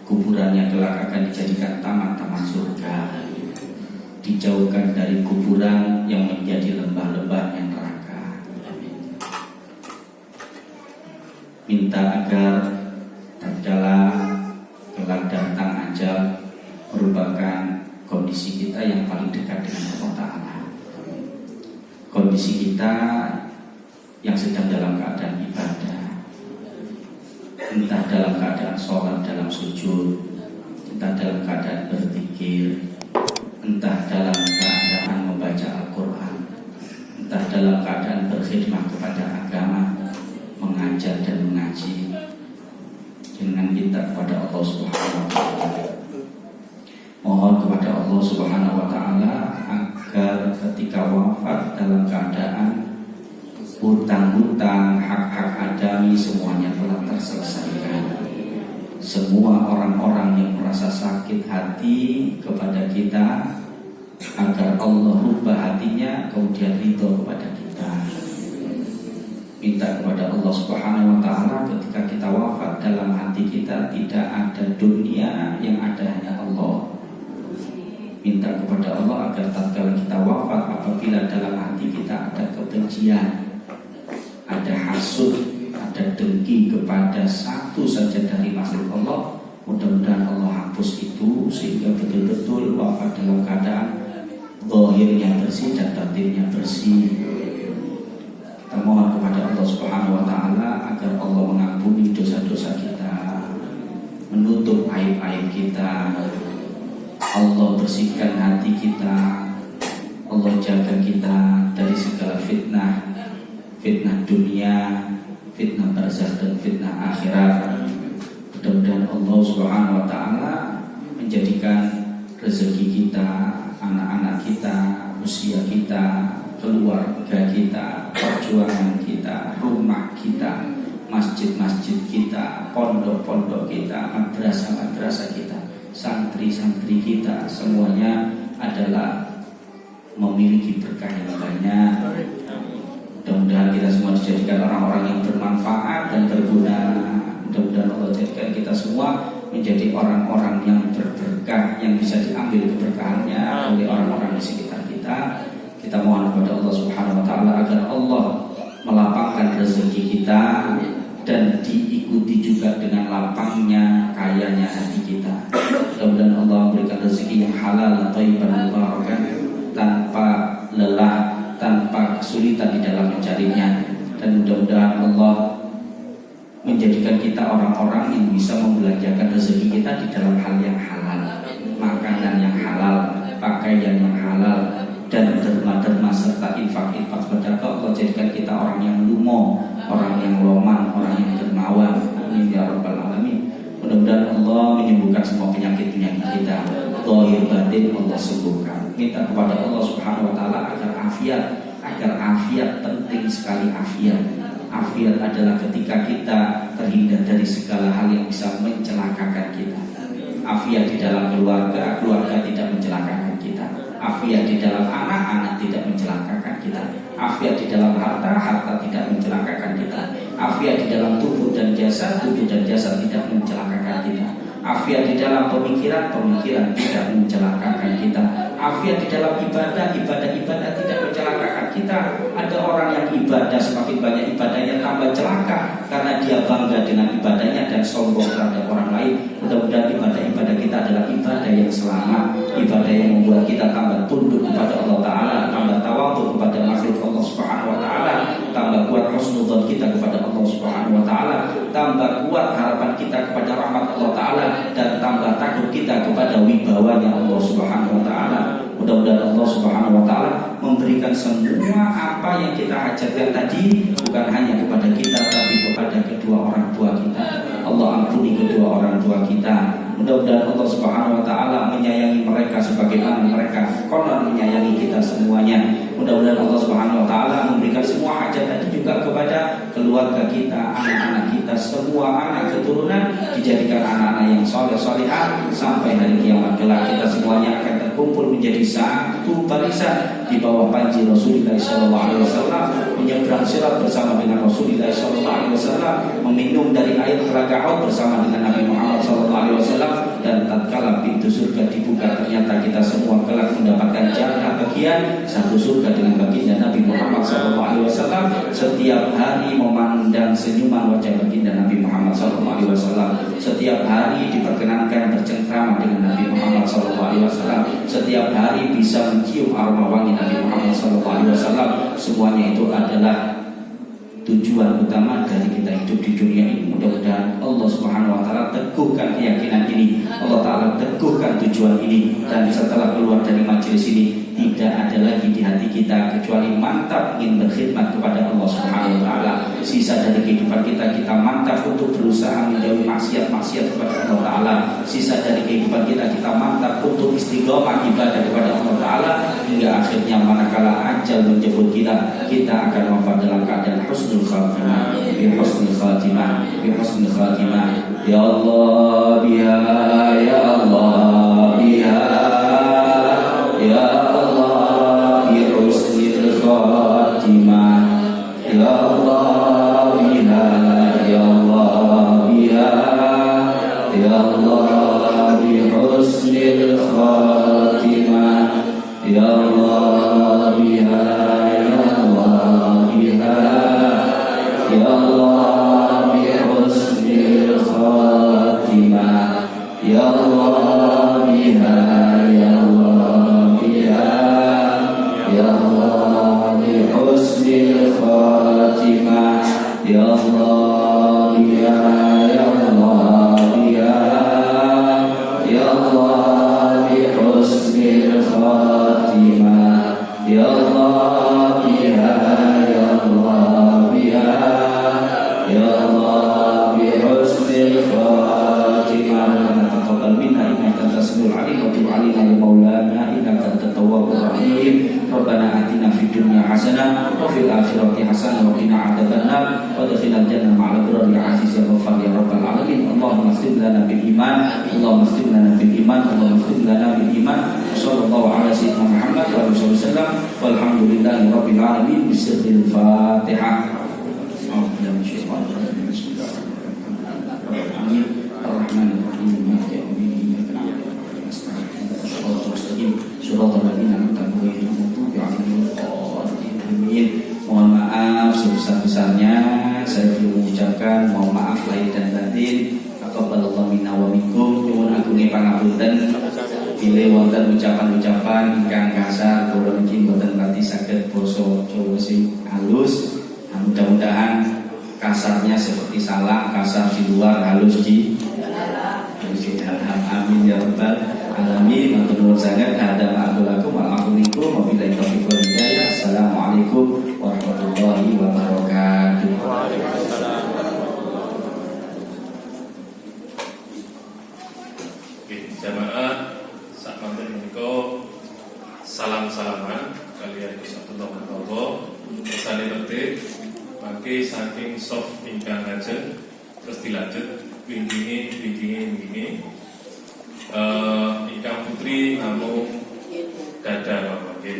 kuburannya kelak akan dijadikan taman-taman surga, dijauhkan dari kuburan yang menjadi lembah-lembahnya neraka. Minta agar tatkala kelak datang ajal merupakan kondisi kita yang paling dekat dengan Allah Ta'ala. Kondisi kita yang sedang dalam keadaan ibadah, entah dalam keadaan sholat dalam sujud, entah dalam keadaan berzikir, entah dalam keadaan membaca Al-Quran, entah dalam keadaan berkhidmat kepada agama, mengajar dan mengaji. Dengan minta kepada Allah Subhanahu wa taala, mohon kepada Allah Subhanahu wa taala agar ketika wafat dalam keadaan hutang-hutang, hak-hak adami semuanya telah terselesaikan. Semua orang-orang yang merasa sakit hati kepada kita, agar Allah rubah hatinya kemudian ridho kepada kita. Minta kepada Allah Subhanahu wa taala ketika kita wafat dalam hati kita tidak ada dunia, yang ada hanya Allah. Minta kepada Allah agar tatkala kita wafat, apabila dalam hati kita ada kebencian, ada hasud, ada dengki kepada satu saja dari makhluk Allah, mudah-mudahan Allah hapus itu sehingga betul-betul wafat dalam keadaan zahirnya bersih dan batinnya bersih. Kita mohon kepada Allah Subhanahu wa taala agar Allah mengampuni dosa-dosa kita, menutup aib-aib kita, Allah bersihkan hati kita, Allah jaga kita dari segala fitnah, fitnah dunia, fitnah barzakh dan fitnah akhirat. Mudah-mudahan Allah Subhanahu wa taala menjadikan rezeki kita, anak-anak kita, usia kita, keluarga kita, perjuangan kita, rumah kita, masjid-masjid kita, pondok-pondok kita, madrasah-madrasah kita, santri-santri kita, semuanya adalah memiliki berkah yang banyak. Mudah-mudahan kita semua dijadikan orang-orang yang bermanfaat dan berguna. Mudah-mudahan Allah jadikan kita semua menjadi orang-orang yang berberkah, yang bisa diambil keberkahannya oleh orang-orang di sekitar kita. Kita mohon kepada Allah Subhanahu wa taala agar Allah melapangkan rezeki kita dan diikuti juga dengan lapangnya, kayanya hati kita. Mudah-mudahan Allah memberikan rezeki yang halal, thayyiban, mubarakan, tanpa lelah, tanpa kesulitan di dalam mencarinya. Dan mudah-mudahan Allah menjadikan kita orang-orang yang bisa membelanjakan rezeki kita di dalam hal yang halal, makanan yang halal, pakaian yang halal, dan derma-derma serta infak-infak sedekah. Allah jadikan kita orang yang lumo, orang yang loman, orang yang dermawan. Amin ya rabbal alamin. Mudah-mudahan Allah menyembuhkan semua penyakit-penyakit kita, zahir batin Allah sembuhkan. Minta kepada Allah Subhanahu wa taala agar afiat penting sekali afiat. Afiat adalah ketika kita terhindar dari segala hal yang bisa mencelakakan kita. Afiat di dalam keluarga, keluarga tidak mencelakakan kita. Afiat di dalam anak, anak tidak mencelakakan kita. Afiat di dalam harta, harta tidak mencelakakan kita. Afiat di dalam tubuh dan jasad tidak mencelakakan kita. Afiat di dalam pemikiran, pemikiran tidak mencelakakan kita. Afiat di dalam ibadah, ibadah tidak mencelakakan kita. Ada orang yang ibadah, semakin banyak ibadahnya tambah celaka karena dia bangga dengan ibadahnya dan sombong terhadap orang lain. Mudah-mudahan ibadah kita adalah ibadah yang selamat, ibadah yang membuat kita tambah tunduk kepada Allah Ta'ala, tambah tawadhu kepada makhluk Allah Subhanahu Wa Ta'ala, tambah kuat husnudzon kita kepada Allah Subhanahu Wa Ta'ala, tambah kuat harapan kita kepada rahmat Allah Ta'ala, dan tambah takut kita kepada wibawanya Allah Subhanahu Wa Ta'ala. Mudah-mudahan Allah Subhanahu Wa Ta'ala memberikan semua apa yang kita hajatkan tadi, bukan hanya kepada kita tapi kepada kedua orang tua kita. Allah ampuni kedua orang tua kita. Mudah-mudahan Allah Subhanahu Wa Ta'ala menyayangi mereka sebagaimana mereka konon menyayangi kita semuanya. Mudah-mudahan Allah Subhanahu Wa Ta'ala memberikan semua hajat tadi juga kepada keluarga kita, anak-anak kita, semua anak keturunan dijadikan anak-anak yang soleh-solehah sampai hari kiamat kelak. Kita semuanya akan terkumpul menjadi satu barisan di bawah panji Rasulullah SAW, menyeberang sirat bersama dengan Rasulullah SAW, meminum dari air telaga Haud bersama dengan Nabi Muhammad SAW, dan tatkala pintu surga dibuka ternyata kita semua kelak mendapatkan jatah bagian satu surga dengan baginda Nabi Muhammad SAW. Setiap hari memandang senyuman wajah baginda Nabi Muhammad SAW. Setiap hari diperkenankan bercengkrama dengan Nabi Muhammad SAW. Setiap hari bisa mencium aroma wangi Nabi Muhammad SAW. Semuanya itu adalah tujuan utama dari kita hidup di dunia ini. Mudah-mudahan Allah Subhanahu Wa Ta'ala teguhkan keyakinan ini, Allah Ta'ala teguhkan tujuan ini, dan setelah keluar dari majelis ini tidak ada lagi di hati kita kecuali mantap ingin berkhidmat kepada Allah Subhanahu Wa Ta'ala. Sisa dari kehidupan kita mantap untuk berusaha menjauhi maksiat-maksiat kepada Allah Ta'ala. Sisa dari kehidupan kita mantap untuk istiqomah ibadah kepada Allah Ta'ala, hingga akhirnya manakala ajal menjemput kita akan wafat dalam keadaan husnul khatimah, bi husnul khatimah, bi husnul khatimah. Ya Allah biha, ya Allah biha, ya Allah bi husnul khatimah, ya Allah biha, ya Allah biha, ya Allah bi husnul khatimah, ya Allah biha, ya Allah biha, ya Allah bi husnil khatimah, ya Allah biha, ya Allah biha, ya Allah bi husnil khatimah, ya Allah biha, ya Allah biha, ya Allah bi husnil khatimah, ya Allah biha, ya Allah biha, ya Allah bi husnil khatimah. Taqabbal minna innaka antas samiul alim wa tub alaina ya maulana innaka antat tawwabur rahim. Rabbana atina fid dunya hasanah wa fil akhirati hasanah wa qina adzabannar wa adkhilna jannata ma'al abrar ya aziz ya ghaffar ya rabbal alamin. Allahumma khtim lana bil iman, Allahumma khtim lana bil iman, Allahumma khtim lana bil iman. Sallallahu ala sayyidina Muhammad wa alihi wasallam. Walhamdulillahi rabbil alamin. Bismillahil Fatihah. Mohon maaf sebesar-besarnya saya belum mengucapkan mohon maaf lahir dan batin. Taqabbalallahu minna wa minkum. Nyuwun agunge pangapunten bila wonten ucapan-ucapan ingkang kasar kula niki mboten ngerti saged basa Jawa sing halus. Mudah-mudahan kasarnya seperti salah, kasar di luar, halus di dalam. Amin ya rabbal alamin. Matur nuwun sanget. Hadza ma'akum wa ma'akum wabillahi taufiq wal hidayah. Assalamualaikum warahmatullahi wabarakatuh. Oke, jamaah sak manten menika salam-salaman kalian Gustiullah menawa kersane tertib mangke saking soft ingkang ngajeng terus dilanjut winginge ingkang putri namung dada mangke.